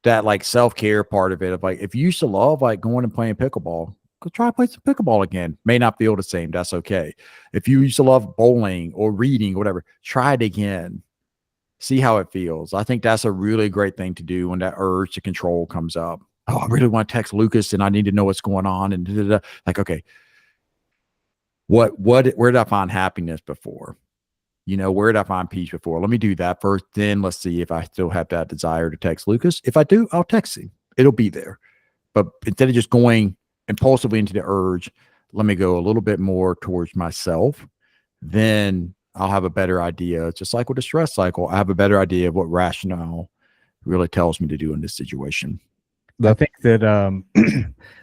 [SPEAKER 2] that, like self-care part of it. Of like, if you used to love like going and playing pickleball, go try to play some pickleball again. May not feel the same. That's okay. If you used to love bowling or reading or whatever, try it again. See how it feels. I think that's a really great thing to do when that urge to control comes up. Oh, I really want to text Lucas and I need to know what's going on. And like, okay, where did I find happiness before? Where did I find peace before? Let me do that first. Then let's see if I still have that desire to text Lucas. If I do, I'll text him. It'll be there. But instead of just going impulsively into the urge, let me go a little bit more towards myself. Then I'll have a better idea. Just like with the stress cycle, I have a better idea of what rationale really tells me to do in this situation.
[SPEAKER 3] I think that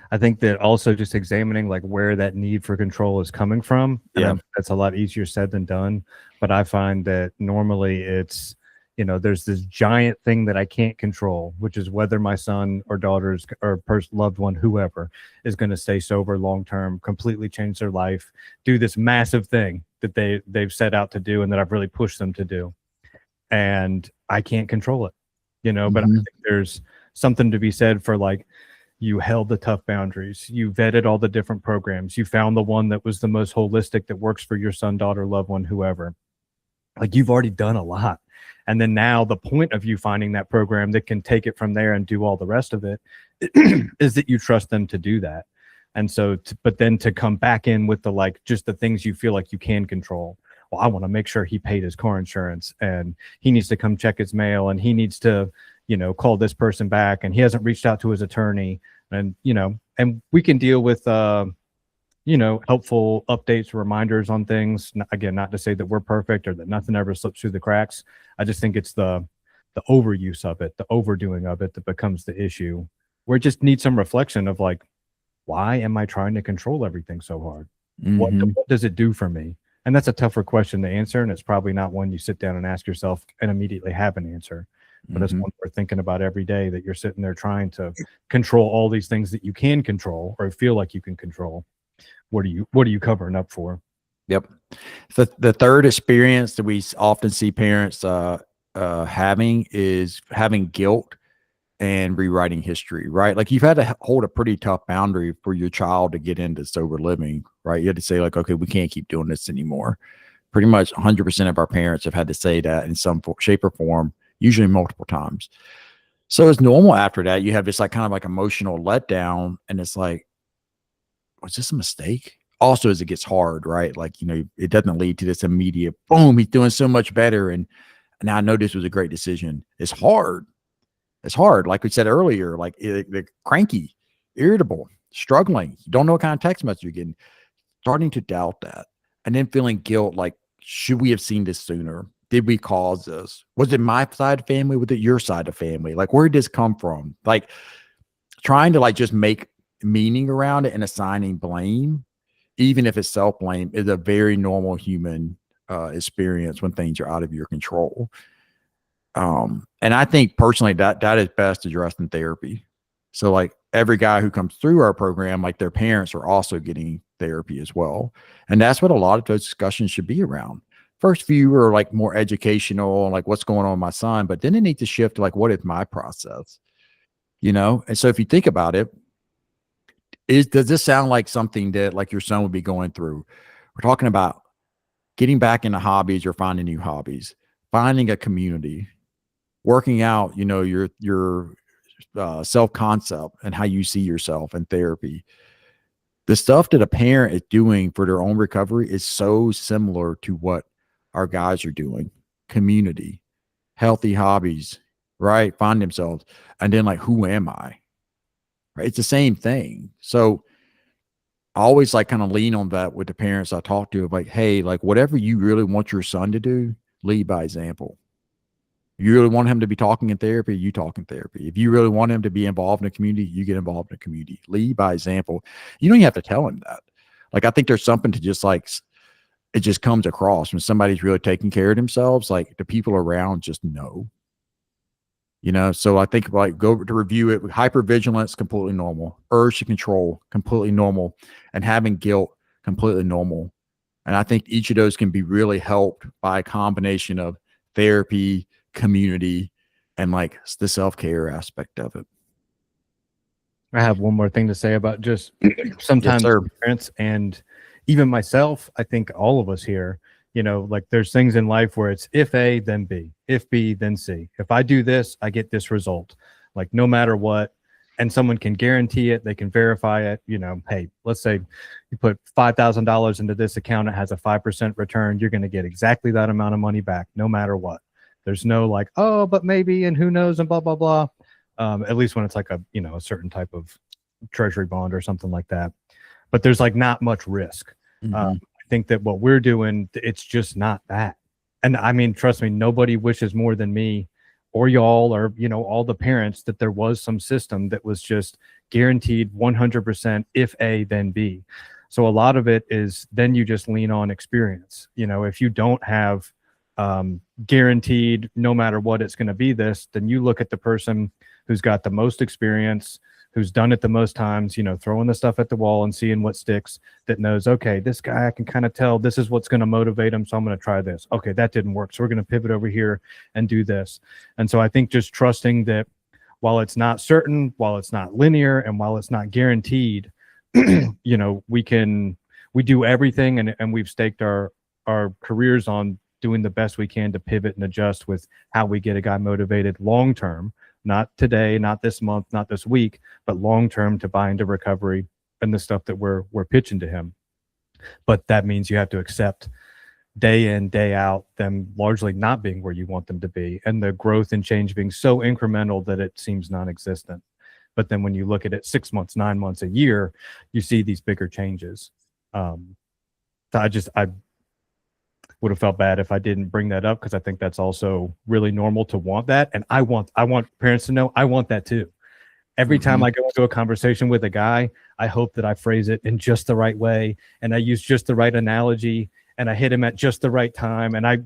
[SPEAKER 3] I think that also just examining like where that need for control is coming from. And that's a lot easier said than done. But I find that normally it's, there's this giant thing that I can't control, which is whether my son or daughter's or loved one, whoever, is going to stay sober long term, completely change their life, do this massive thing that they've set out to do and that I've really pushed them to do. And I can't control it, but I think there's something to be said for like, you held the tough boundaries, you vetted all the different programs, you found the one that was the most holistic that works for your son, daughter, loved one, whoever. Like you've already done a lot. And then now the point of you finding that program that can take it from there and do all the rest of it is that you trust them to do that. And so, but then to come back in with the, like, just the things you feel like you can control. Well, I want to make sure he paid his car insurance and he needs to come check his mail and he needs to, call this person back and he hasn't reached out to his attorney and, and we can deal with, helpful updates, reminders on things. Again, not to say that we're perfect or that nothing ever slips through the cracks. I just think it's the overuse of it, the overdoing of it that becomes the issue where it just needs some reflection of like, why am I trying to control everything so hard? What does it do for me? And that's a tougher question to answer. And it's probably not one you sit down and ask yourself and immediately have an answer. But it's one we're thinking about every day, that you're sitting there trying to control all these things that you can control or feel like you can control. What are you covering up for?
[SPEAKER 2] Yep. The third experience that we often see parents having is having guilt and rewriting history, right? Like you've had to hold a pretty tough boundary for your child to get into sober living, right? You had to say like, okay, we can't keep doing this anymore. Pretty much 100% of our parents have had to say that in some shape or form, usually multiple times. So it's normal after that. You have this like kind of like emotional letdown and it's like, was this a mistake? Also, as it gets hard, right? Like, it doesn't lead to this immediate boom, he's doing so much better. And now I know this was a great decision. It's hard. It's hard. Like we said earlier, like they're cranky, irritable, struggling. You don't know what kind of text message you're getting, starting to doubt that. And then feeling guilt, like, should we have seen this sooner? Did we cause this? Was it my side of family? Was it your side of family? Like, where did this come from? Like trying to like just make meaning around it and assigning blame, even if it's self-blame, is a very normal human experience when things are out of your control. And I think personally that is best addressed in therapy. So like every guy who comes through our program, like their parents are also getting therapy as well. And that's what a lot of those discussions should be around. First few are like more educational and like what's going on with my son, but then it needs to shift to like, what is my process? And so if you think about it, does this sound like something that like your son would be going through? We're talking about getting back into hobbies or finding new hobbies, finding a community, working out, your self-concept and how you see yourself in therapy. The stuff that a parent is doing for their own recovery is so similar to what our guys are doing. Community, healthy hobbies, right? Find themselves. And then like, who am I? Right? It's the same thing. So I always like kind of lean on that with the parents I talk to, like, hey, like whatever you really want your son to do, lead by example. You really want him to be talking in therapy, you talk in therapy. If you really want him to be involved in the community, you get involved in the community. Lead by example. You don't even have to tell him that. Like, I think there's something to just like, it just comes across when somebody's really taking care of themselves, like the people around just know. You know, so I think like go to review it. Hypervigilance, completely normal. Urge to control, completely normal. And having guilt, completely normal. And I think each of those can be really helped by a combination of therapy, community, and like the self-care aspect of it.
[SPEAKER 3] I have one more thing to say about just sometimes
[SPEAKER 2] sir.
[SPEAKER 3] parents and even myself. I think all of us here, you know, like there's things in life where it's if A, then B, if B, then C. If I do this, I get this result, like no matter what. And someone can guarantee it. They can verify it. You know, hey, let's say you put $5,000 into this account. It has a 5% return. You're going to get exactly that amount of money back, no matter what. There's no like, oh, but maybe, and who knows, and blah, blah, blah. At least when it's like a, you know, a certain type of treasury bond or something like that. But there's like not much risk. I think that what we're doing, it's just not that. And I mean, trust me, nobody wishes more than me or y'all or, you know, all the parents that there was some system that was just guaranteed 100% if A, then B. So a lot of it is then you just lean on experience. You know, if you don't have guaranteed no matter what it's going to be this, then you look at the person who's got the most experience, who's done it the most times, you know, throwing the stuff at the wall and seeing what sticks, that knows, okay, this guy, I can kind of tell this is what's going to motivate him. So I'm going to try this. Okay, that didn't work. So we're going to pivot over here and do this. And so I think just trusting that while it's not certain, while it's not linear, and while it's not guaranteed, you know, we do everything and we've staked our careers on doing the best we can to pivot and adjust with how we get a guy motivated long term. Not today, not this month, not this week, but long-term to buy into recovery and the stuff that we're pitching to him. But that means you have to accept day in, day out, them largely not being where you want them to be, and the growth and change being so incremental that it seems non-existent. But then when you look at it 6 months, 9 months, a year, you see these bigger changes. So I would have felt bad if I didn't bring that up, because I think that's also really normal to want that. And I want parents to know I want that too. Every time I go into a conversation with a guy, I hope that I phrase it in just the right way, and I use just the right analogy, and I hit him at just the right time, and I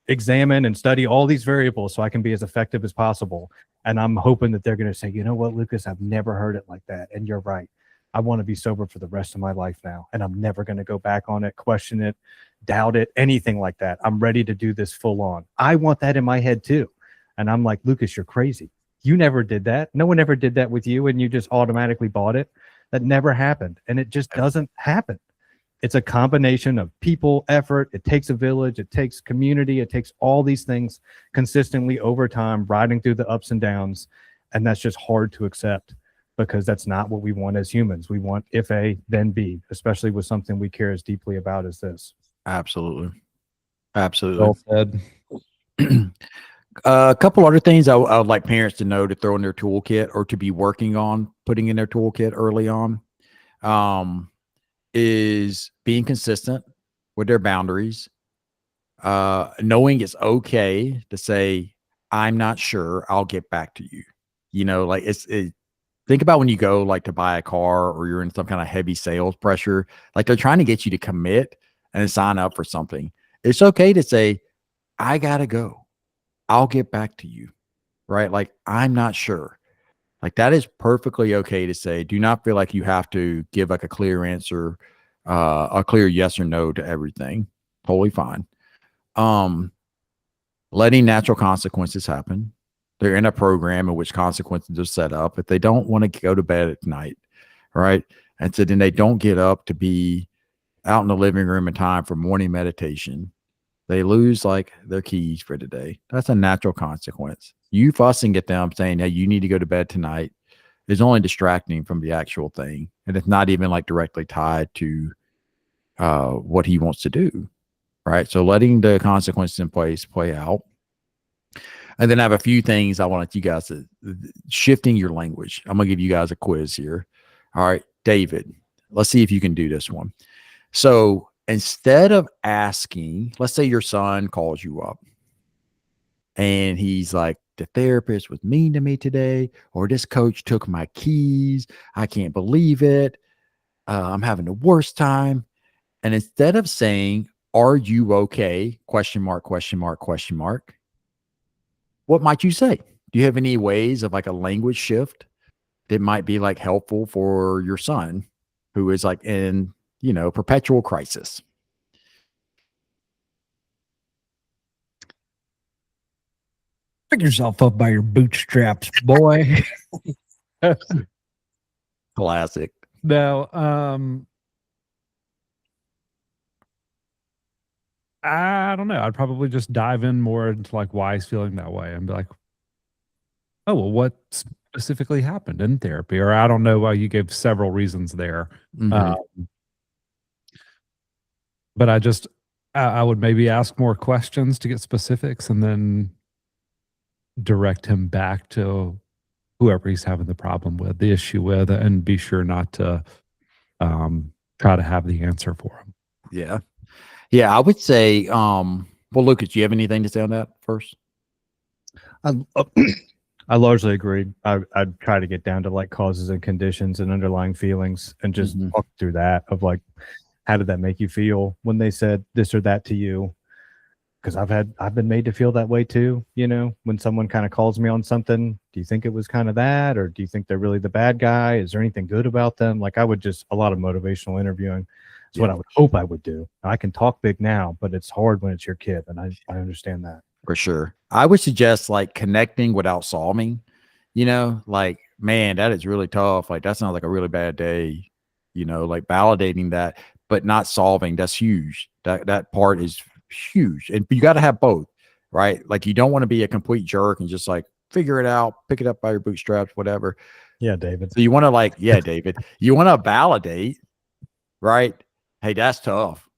[SPEAKER 3] examine and study all these variables so I can be as effective as possible. And I'm hoping that they're going to say, you know what, Lucas, I've never heard it like that. And you're right. I want to be sober for the rest of my life now, and I'm never going to go back on it, question it, doubt it, anything like that. I'm ready to do this full on. I want that in my head too. And I'm like, Lucas, you're crazy. You never did that. No one ever did that with you, and you just automatically bought it. That never happened. And it just doesn't happen. It's a combination of people, effort. It takes a village. It takes community. It takes all these things consistently over time, riding through the ups and downs. And that's just hard to accept, because that's not what we want as humans. We want if A, then B, especially with something we care as deeply about as this.
[SPEAKER 2] Absolutely. Absolutely.
[SPEAKER 1] Well said.
[SPEAKER 2] A couple other things I would like parents to know to throw in their toolkit, or to be working on putting in their toolkit early on, is being consistent with their boundaries, knowing it's okay to say, I'm not sure, I'll get back to you. You know, like think about when you go like to buy a car, or you're in some kind of heavy sales pressure, like they're trying to get you to commit and sign up for something. It's okay to say, I gotta go. I'll get back to you, right? Like, I'm not sure. Like, that is perfectly okay to say. Do not feel like you have to give like a clear answer, a clear yes or no to everything. Totally fine. Letting natural consequences happen. They're in a program in which consequences are set up. If they don't want to go to bed at night, right? And so then they don't get up to be out in the living room in time for morning meditation. they lose like their keys for today. That's a natural consequence. You fussing at them saying, hey, you need to go to bed tonight is only distracting from the actual thing. And it's not even like directly tied to what he wants to do. Right. So letting the consequences in place play out. And then I have a few things I want you guys to shifting your language. I'm going to give you guys a quiz here. All right, David, let's see if you can do this one. So instead of asking, let's say your son calls you up and he's like, the therapist was mean to me today, or this coach took my keys. I can't believe it. I'm having the worst time. And instead of saying, are you okay? Question mark, question mark, question mark. What might you say? Do you have any ways of like a language shift that might be like helpful for your son who is like in, perpetual crisis?
[SPEAKER 1] Pick yourself up by your bootstraps, boy.
[SPEAKER 2] Classic.
[SPEAKER 1] No, I don't know. I'd probably just dive in more into like why he's feeling that way and be like, oh, well, what specifically happened in therapy? Or I don't know why you gave several reasons there.
[SPEAKER 2] Mm-hmm.
[SPEAKER 1] But I would maybe ask more questions to get specifics and then direct him back to whoever he's having the problem with, the issue with, and be sure not to try to have the answer for him.
[SPEAKER 2] Yeah. Yeah, I would say, well, Lucas, do you have anything to say on that first?
[SPEAKER 3] I largely agree. I'd try to get down to like causes and conditions and underlying feelings and just walk through that of like, how did that make you feel when they said this or that to you? Because I've been made to feel that way too. When someone kind of calls me on something, do you think it was kind of that, or do you think they're really the bad guy? Is there anything good about them? Like a lot of motivational interviewing is what I would hope I would do. I can talk big now, but it's hard when it's your kid, and I understand that.
[SPEAKER 2] For sure. I would suggest like connecting without solving, like, man, that is really tough. Like that sounds like a really bad day, like validating that, but not solving. That's huge. That part is huge. And you got to have both, right? Like you don't want to be a complete jerk and just like figure it out, pick it up by your bootstraps, whatever.
[SPEAKER 3] Yeah, David.
[SPEAKER 2] So you want to David, you want to validate, right? Hey, that's tough.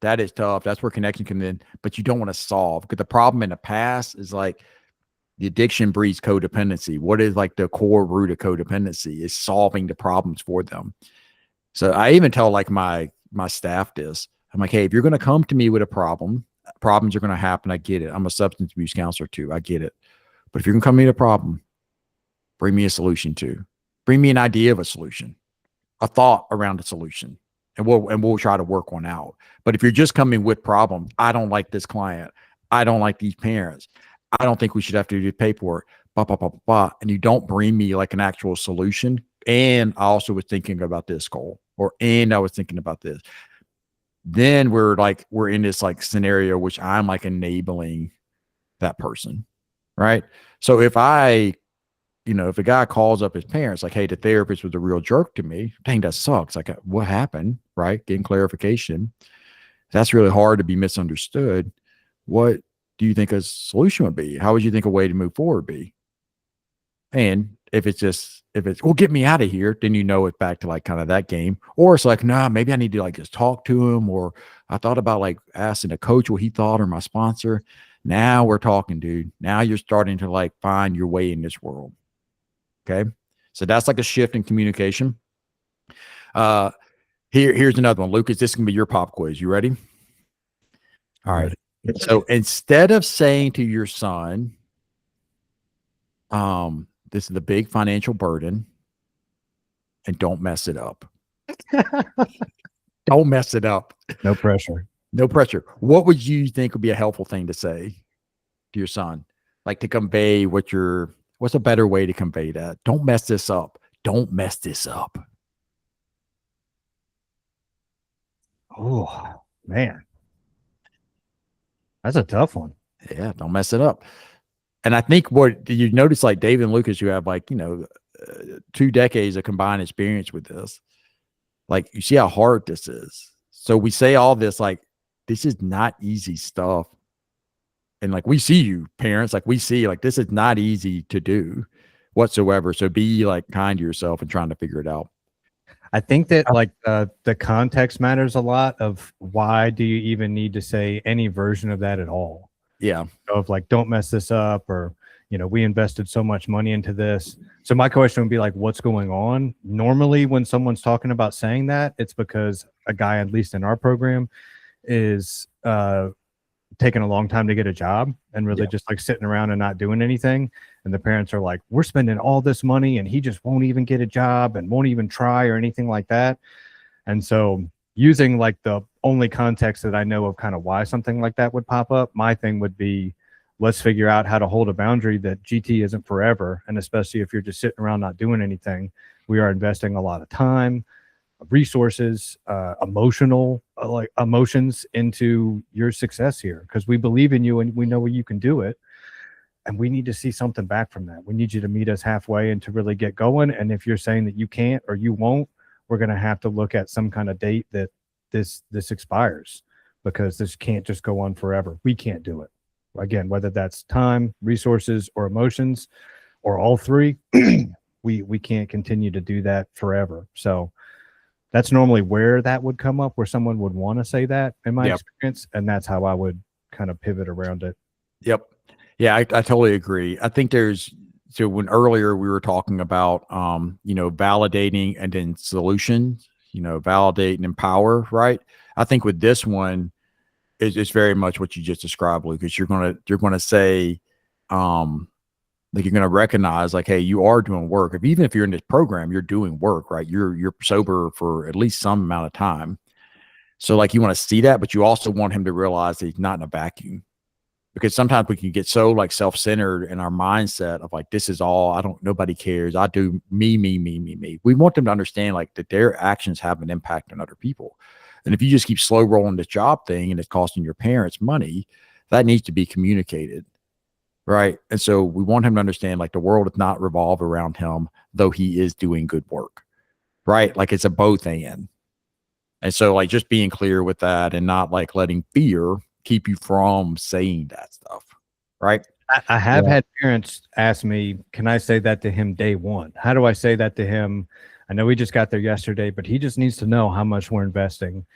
[SPEAKER 2] That is tough. That's where connection comes in, but you don't want to solve, because the problem in the past is like the addiction breeds codependency. What is like the core root of codependency is solving the problems for them. So I even tell like my staff this. I'm like, hey, if you're going to come to me with a problem, problems are going to happen. I get it. I'm a substance abuse counselor too. I get it. But if you're going to come to me with a problem, bring me a solution too. Bring me an idea of a solution, a thought around a solution. And we'll try to work one out. But if you're just coming with problems, I don't like this client, I don't like these parents, I don't think we should have to do paperwork, blah, blah, blah, blah, blah, and you don't bring me like an actual solution, and I also was thinking about this goal, and I was thinking about this, then we're in this like scenario which I'm like enabling that person, right? So if if a guy calls up his parents, like, hey, the therapist was a real jerk to me, dang, that sucks. Like, what happened, right? Getting clarification. That's really hard to be misunderstood. What do you think a solution would be? How would you think a way to move forward be? And if it's, well, get me out of here, then it's back to like kind of that game. Or it's like, nah, maybe I need to like just talk to him. Or I thought about like asking a coach what he thought, or my sponsor. Now we're talking, dude. Now you're starting to like find your way in this world. Okay. So that's like a shift in communication. Here's another one. Lucas, this can be your pop quiz. You ready? All right. So instead of saying to your son, this is a big financial burden and don't mess it up. Don't mess it up.
[SPEAKER 3] No pressure.
[SPEAKER 2] No pressure. What would you think would be a helpful thing to say to your son? Like to convey what's a better way to convey that? Don't mess this up. Don't mess this up.
[SPEAKER 3] Oh, man. That's a tough one.
[SPEAKER 2] Yeah, don't mess it up. And I think what you notice, like David and Lucas, you have like, 2 decades of combined experience with this. Like you see how hard this is. So we say all this, like this is not easy stuff. And like, we see you parents, like we see, like, this is not easy to do whatsoever. So be like kind to yourself and trying to figure it out.
[SPEAKER 3] I think that like the context matters a lot of why do you even need to say any version of that at all?
[SPEAKER 2] Yeah.
[SPEAKER 3] Of like, don't mess this up, or, you know, we invested so much money into this. So my question would be like, what's going on? Normally when someone's talking about saying that, it's because a guy, at least in our program, is taking a long time to get a job and really just like sitting around and not doing anything. And the parents are like, we're spending all this money and he just won't even get a job and won't even try or anything like that. And so using like the only context that I know of kind of why something like that would pop up, my thing would be, let's figure out how to hold a boundary that GT isn't forever. And especially if you're just sitting around not doing anything, we are investing a lot of time, resources, emotional like emotions into your success here, because we believe in you and we know you can do it, and we need to see something back from that. We need you to meet us halfway and to really get going. And if you're saying that you can't or you won't, we're going to have to look at some kind of date that this expires, because this can't just go on forever. We can't do it. Again, whether that's time, resources, or emotions, or all three, we can't continue to do that forever. So that's normally where that would come up, where someone would want to say that in my experience. And that's how I would kind of pivot around it.
[SPEAKER 2] Yep. Yeah, I totally agree. I think so when earlier we were talking about, you know, validating and then solutions, you know, validate and empower, right? I think with this one, it's very much what you just described, Lucas. You're going to say, like, you're going to recognize like, hey, you are doing work. Even if you're in this program, you're doing work, right? You're sober for at least some amount of time. So like, you want to see that, but you also want him to realize that he's not in a vacuum, because sometimes we can get so like self-centered in our mindset of like, this is all, nobody cares. I do me. We want them to understand like that their actions have an impact on other people. And if you just keep slow rolling this job thing and it's costing your parents money, that needs to be communicated. Right. And so we want him to understand like the world does not revolve around him, though he is doing good work. Right. Like, it's a both and. And so like, just being clear with that and not like letting fear keep you from saying that stuff. Right.
[SPEAKER 3] I have had parents ask me, can I say that to him day one? How do I say that to him? I know we just got there yesterday, but he just needs to know how much we're investing,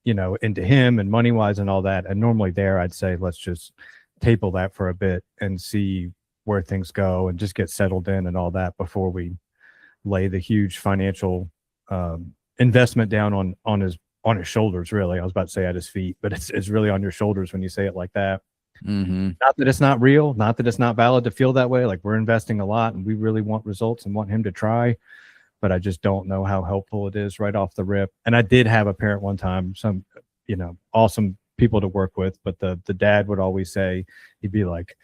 [SPEAKER 3] you know, into him and money wise and all that. And normally there, I'd say, let's just table that for a bit and see where things go and just get settled in and all that before we lay the huge financial investment down on his shoulders. Really, I was about to say at his feet, but it's really on your shoulders when you say it like that.
[SPEAKER 2] Mm-hmm.
[SPEAKER 3] Not that it's not real, not that it's not valid to feel that way. Like, we're investing a lot and we really want results and want him to try, but I just don't know how helpful it is right off the rip. And I did have a parent one time, some, you know, awesome people to work with, but the dad would always say, he'd be like,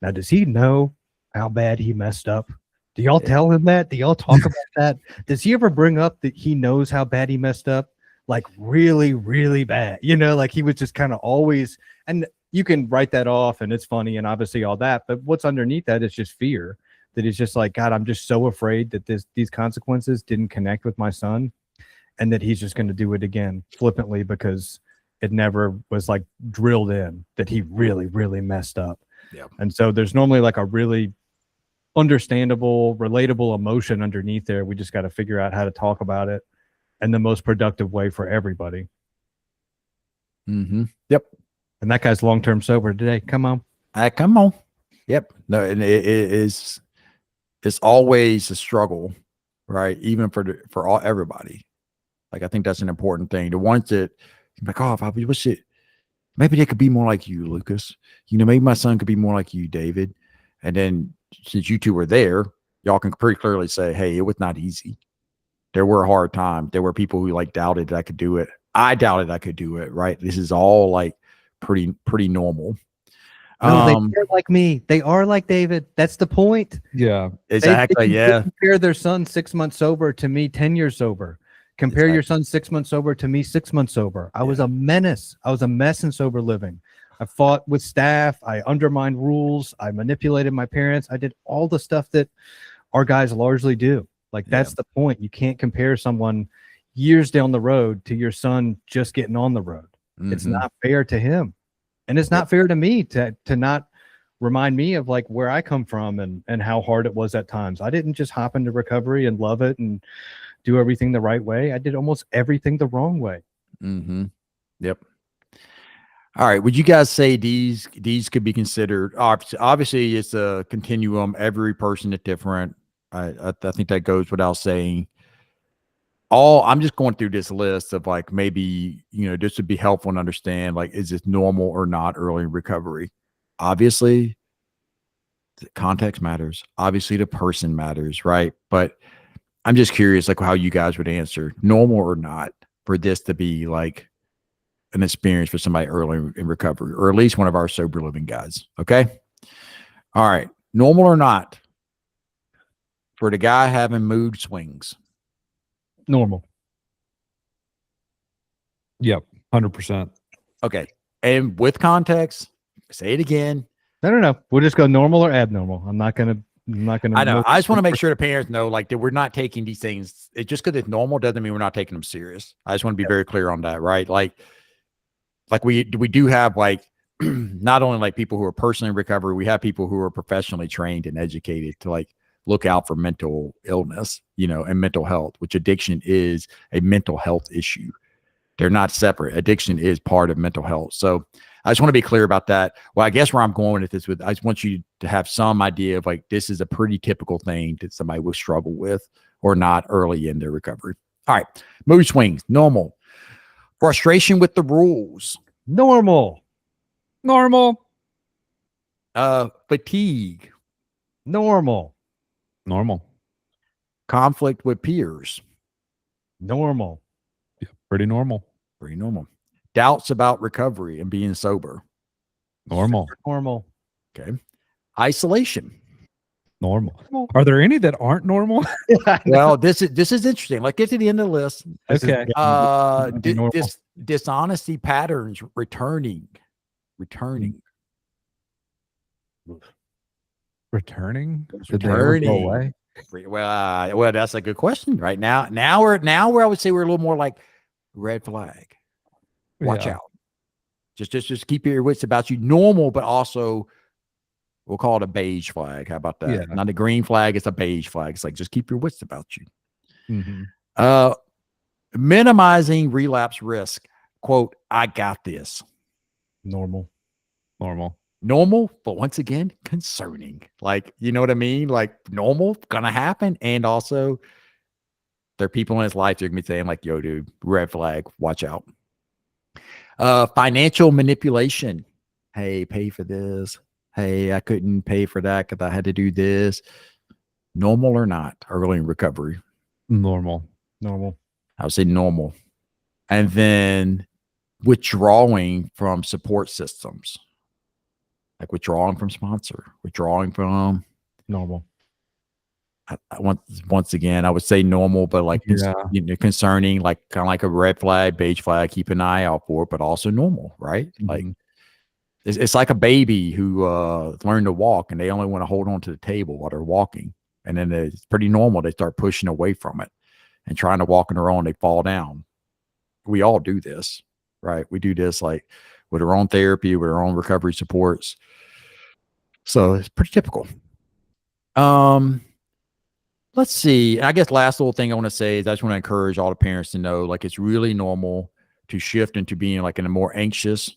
[SPEAKER 3] now, does he know how bad he messed up? Do y'all tell him that? Do y'all talk about that? Does he ever bring up that he knows how bad he messed up? Like, really, really bad, you know, like he was just kind of always, and you can write that off and it's funny and obviously all that, but what's underneath that is just fear, that he's just like, God, I'm just so afraid that these consequences didn't connect with my son, and that he's just going to do it again flippantly because it never was like drilled in that he really, really messed up.
[SPEAKER 2] Yeah.
[SPEAKER 3] And so there's normally like a really understandable, relatable emotion underneath there. We just got to figure out how to talk about it in the most productive way for everybody.
[SPEAKER 2] Mm-hmm. Yep.
[SPEAKER 3] And that guy's long-term sober today. Come on.
[SPEAKER 2] Come on. Yep. No, and it's always a struggle, right? Even for everybody. Like, I think that's an important thing. The ones that like, oh, if I wish it, maybe they could be more like you, Lucas. You know, maybe my son could be more like you, David. And then since you two were there, y'all can pretty clearly say, hey, it was not easy. There were hard times. There were people who like doubted that I could do it. I doubted I could do it. Right. This is all like pretty normal.
[SPEAKER 3] No, they're like me. They are like David. That's the point.
[SPEAKER 1] Yeah,
[SPEAKER 2] exactly.
[SPEAKER 3] They compare their son 6 months sober to me 10 years sober. Compare your son 6 months sober to me 6 months sober. I was a menace. I was a mess in sober living. I fought with staff. I undermined rules. I manipulated my parents. I did all the stuff that our guys largely do. Like, that's the point. You can't compare someone years down the road to your son just getting on the road. It's
[SPEAKER 2] Mhm.
[SPEAKER 3] not fair to him, and it's not fair to me to not remind me of like where I come from and how hard it was at times. I didn't just hop into recovery and love it and do everything the right way. I did almost everything the wrong way.
[SPEAKER 2] Mhm. Yep. All right. Would you guys say these could be considered? Obviously, it's a continuum. Every person is different. I think that goes without saying. I'm just going through this list of like maybe this would be helpful to understand. Like, is this normal or not early in recovery? Obviously, the context matters. Obviously, the person matters, right? But I'm just curious, like, how you guys would answer normal or not for this to be like an experience for somebody early in recovery, or at least one of our sober living guys. Okay. All right. Normal or not for the guy having mood swings.
[SPEAKER 3] Normal.
[SPEAKER 1] Yep. 100%.
[SPEAKER 2] Okay. And with context, say it again.
[SPEAKER 3] No. We'll just go normal or abnormal. I'm not gonna.
[SPEAKER 2] I know. I just want to make sure the parents know, like, that we're not taking these things. Just because it's normal doesn't mean we're not taking them serious. I just want to be very clear on that, right? Like we do have like not only like people who are personally in recovery, we have people who are professionally trained and educated to like look out for mental illness, and mental health, which addiction is a mental health issue. They're not separate. Addiction is part of mental health. So I just want to be clear about that. Well, I guess where I'm going with this, I just want you to have some idea of like, this is a pretty typical thing that somebody will struggle with or not early in their recovery. All right. Mood swings, normal. Frustration with the rules.
[SPEAKER 3] Normal.
[SPEAKER 1] Normal.
[SPEAKER 2] Fatigue.
[SPEAKER 3] Normal.
[SPEAKER 1] Normal.
[SPEAKER 2] Conflict with peers.
[SPEAKER 3] Normal.
[SPEAKER 1] Yeah, pretty normal.
[SPEAKER 2] Pretty normal. Doubts about recovery and being sober.
[SPEAKER 1] Normal.
[SPEAKER 3] Normal.
[SPEAKER 2] Okay. Isolation.
[SPEAKER 1] Normal. Are there any that aren't normal?
[SPEAKER 2] Well, this is interesting. Like, get to the end of the list.
[SPEAKER 1] Okay.
[SPEAKER 2] Dishonesty patterns returning.
[SPEAKER 1] Returning? Did
[SPEAKER 2] Returning.
[SPEAKER 1] they ever go away?
[SPEAKER 2] Well, that's a good question. Right now we're I would say we're a little more like red flag. Watch
[SPEAKER 1] Yeah.
[SPEAKER 2] out. Just keep your wits about you. Normal, but also we'll call it a beige flag. How about that?
[SPEAKER 1] Yeah.
[SPEAKER 2] Not a green flag, it's a beige flag. It's like, just keep your wits about you.
[SPEAKER 1] Mm-hmm.
[SPEAKER 2] Minimizing relapse risk. Quote, I got this.
[SPEAKER 3] Normal.
[SPEAKER 2] Normal, but once again, concerning. Like, you know what I mean? Like, normal, gonna happen. And also, there are people in his life that are gonna be saying, like, yo, dude, red flag, watch out. Financial manipulation. Hey, pay for this. Hey, I couldn't pay for that because I had to do this. Normal or not, early in recovery?
[SPEAKER 1] Normal.
[SPEAKER 2] I would say normal. And then withdrawing from support systems. Like withdrawing from sponsor, withdrawing from
[SPEAKER 3] Normal.
[SPEAKER 2] Once again, I would say normal, but like concerning, like kind of like a red flag, beige flag, keep an eye out for it, but also normal, right?
[SPEAKER 1] Mm-hmm.
[SPEAKER 2] Like it's like a baby who learned to walk and they only want to hold on to the table while they're walking. And then it's pretty normal. They start pushing away from it and trying to walk on their own. They fall down. We all do this, right? We do this like with our own therapy, with our own recovery supports. So it's pretty typical. Let's see. I guess last little thing I want to say is I just want to encourage all the parents to know, like, it's really normal to shift into being like in a more anxious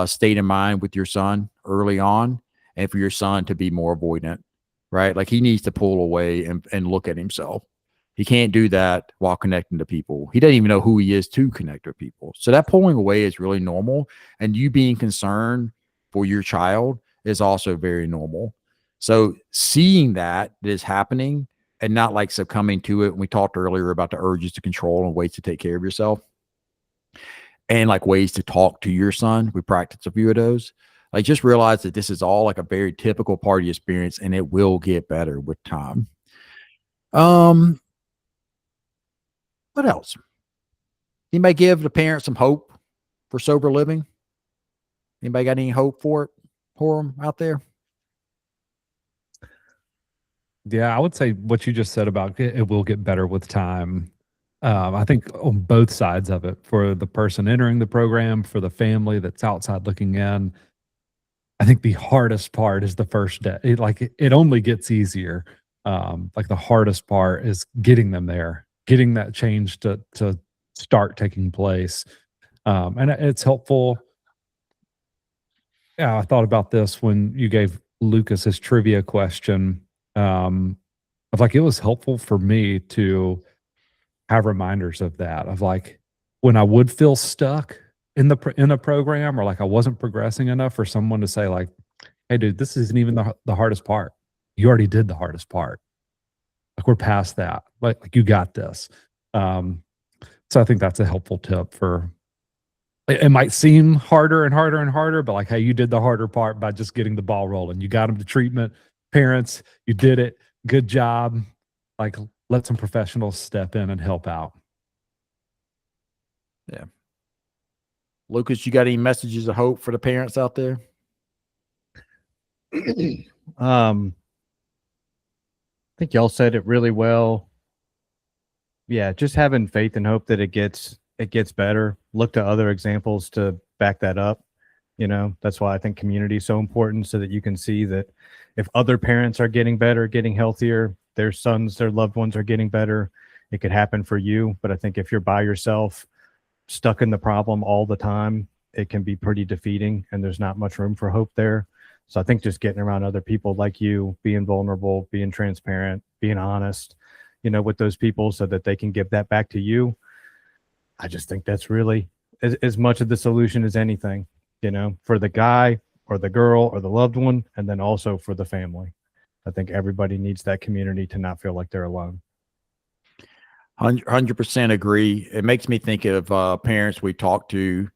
[SPEAKER 2] state of mind with your son early on, and for your son to be more avoidant, right? Like, he needs to pull away and look at himself. He can't do that while connecting to people. He doesn't even know who he is to connect with people. So that pulling away is really normal. And you being concerned for your child is also very normal. So seeing that is happening and not like succumbing to it. We talked earlier about the urges to control and ways to take care of yourself and like ways to talk to your son. We practice a few of those. Like, just realize that this is all like a very typical part of the experience, and it will get better with time. What else? Anybody give the parents some hope for sober living? Anybody got any hope for them out there?
[SPEAKER 1] Yeah, I would say what you just said about it will get better with time. I think on both sides of it, for the person entering the program, for the family that's outside looking in, I think the hardest part is the first day. It only gets easier. Like the hardest part is getting them there, getting that change to start taking place. And it's helpful. Yeah, I thought about this when you gave Lucas his trivia question. Of like it was helpful for me to have reminders of that. Of like when I would feel stuck in a program, or like I wasn't progressing enough, for someone to say like, "Hey, dude, this isn't even the hardest part. You already did the hardest part. Like we're past that. Like you got this." Um, so I think that's a helpful tip for. It might seem harder and harder and harder, but like, hey, you did the harder part by just getting the ball rolling. You got them to treatment. Parents, you did it. Good job. Like, let some professionals step in and help out.
[SPEAKER 2] Yeah. Lucas, you got any messages of hope for the parents out there?
[SPEAKER 3] I think y'all said it really well. Yeah, just having faith and hope that it gets better. Look to other examples to back that up. You know, that's why I think community is so important, so that you can see that if other parents are getting better, getting healthier, their sons, their loved ones are getting better, it could happen for you. But I think if you're by yourself, stuck in the problem all the time, it can be pretty defeating, and there's not much room for hope there. So I think just getting around other people like you, being vulnerable, being transparent, being honest, you know, with those people, so that they can give that back to you. I just think that's really as much of the solution as anything, you know, for the guy or the girl or the loved one, and then also for the family. I think everybody needs that community to not feel like they're alone.
[SPEAKER 2] 100% agree. It makes me think of parents we talk to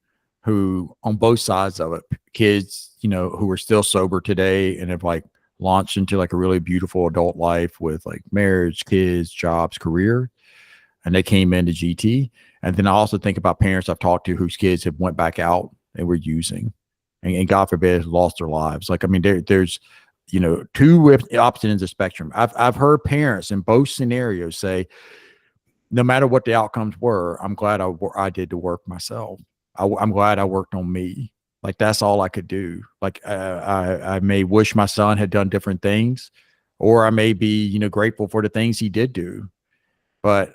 [SPEAKER 2] who, on both sides of it, kids, you know, who are still sober today and have like launched into like a really beautiful adult life with like marriage, kids, jobs, career, and they came into GT. And then I also think about parents I've talked to whose kids have went back out and were using, and God forbid, lost their lives. Like, I mean, there's, you know, two opposite ends of the spectrum. I've heard parents in both scenarios say, no matter what the outcomes were, I'm glad I did the work myself. I'm glad I worked on me. Like, that's all I could do. Like, I may wish my son had done different things, or I may be, you know, grateful for the things he did do, but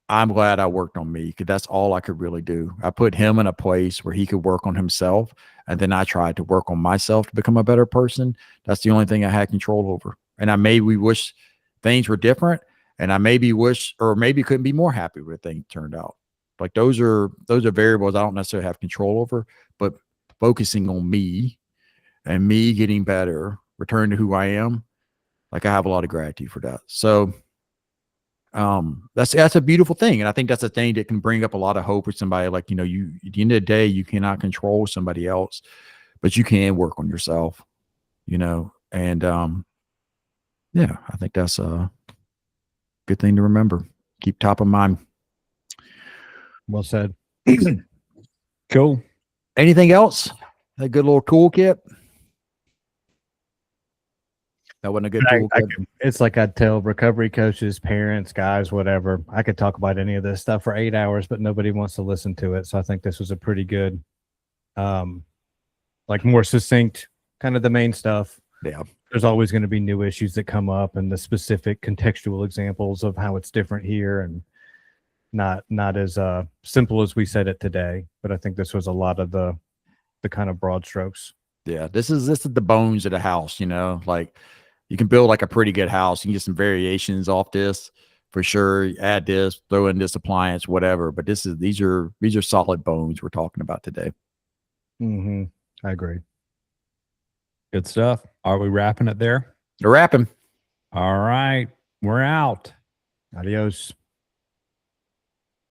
[SPEAKER 2] I'm glad I worked on me, because that's all I could really do. I put him in a place where he could work on himself, and then I tried to work on myself to become a better person. That's the only thing I had control over. And I maybe wish things were different, and I maybe wish, or maybe couldn't be more happy with things turned out. Like, those are variables I don't necessarily have control over, but focusing on me and me getting better, return to who I am, like, I have a lot of gratitude for that. So that's a beautiful thing. And I think that's a thing that can bring up a lot of hope with somebody. Like, you know, you, at the end of the day, you cannot control somebody else, but you can work on yourself, you know? And yeah, I think that's a good thing to remember. Keep top of mind.
[SPEAKER 3] Well said.
[SPEAKER 1] Cool.
[SPEAKER 2] Anything else? A good little toolkit. That wasn't a good toolkit.
[SPEAKER 3] It's like I'd tell recovery coaches, parents, guys, whatever. I could talk about any of this stuff for 8 hours, but nobody wants to listen to it. So I think this was a pretty good, like, more succinct, kind of the main stuff.
[SPEAKER 2] Yeah.
[SPEAKER 3] There's always going to be new issues that come up, and the specific contextual examples of how it's different here, and not as simple as we said it today. But I think this was a lot of the kind of broad strokes.
[SPEAKER 2] Yeah. This is the bones of the house, you know, like, you can build like a pretty good house. You can get some variations off this for sure. Add this, throw in this appliance, whatever. But these are solid bones we're talking about today.
[SPEAKER 3] Mm-hmm. I agree.
[SPEAKER 1] Good stuff. Are we wrapping it there?
[SPEAKER 2] We're wrapping.
[SPEAKER 1] All right. We're out.
[SPEAKER 3] Adios.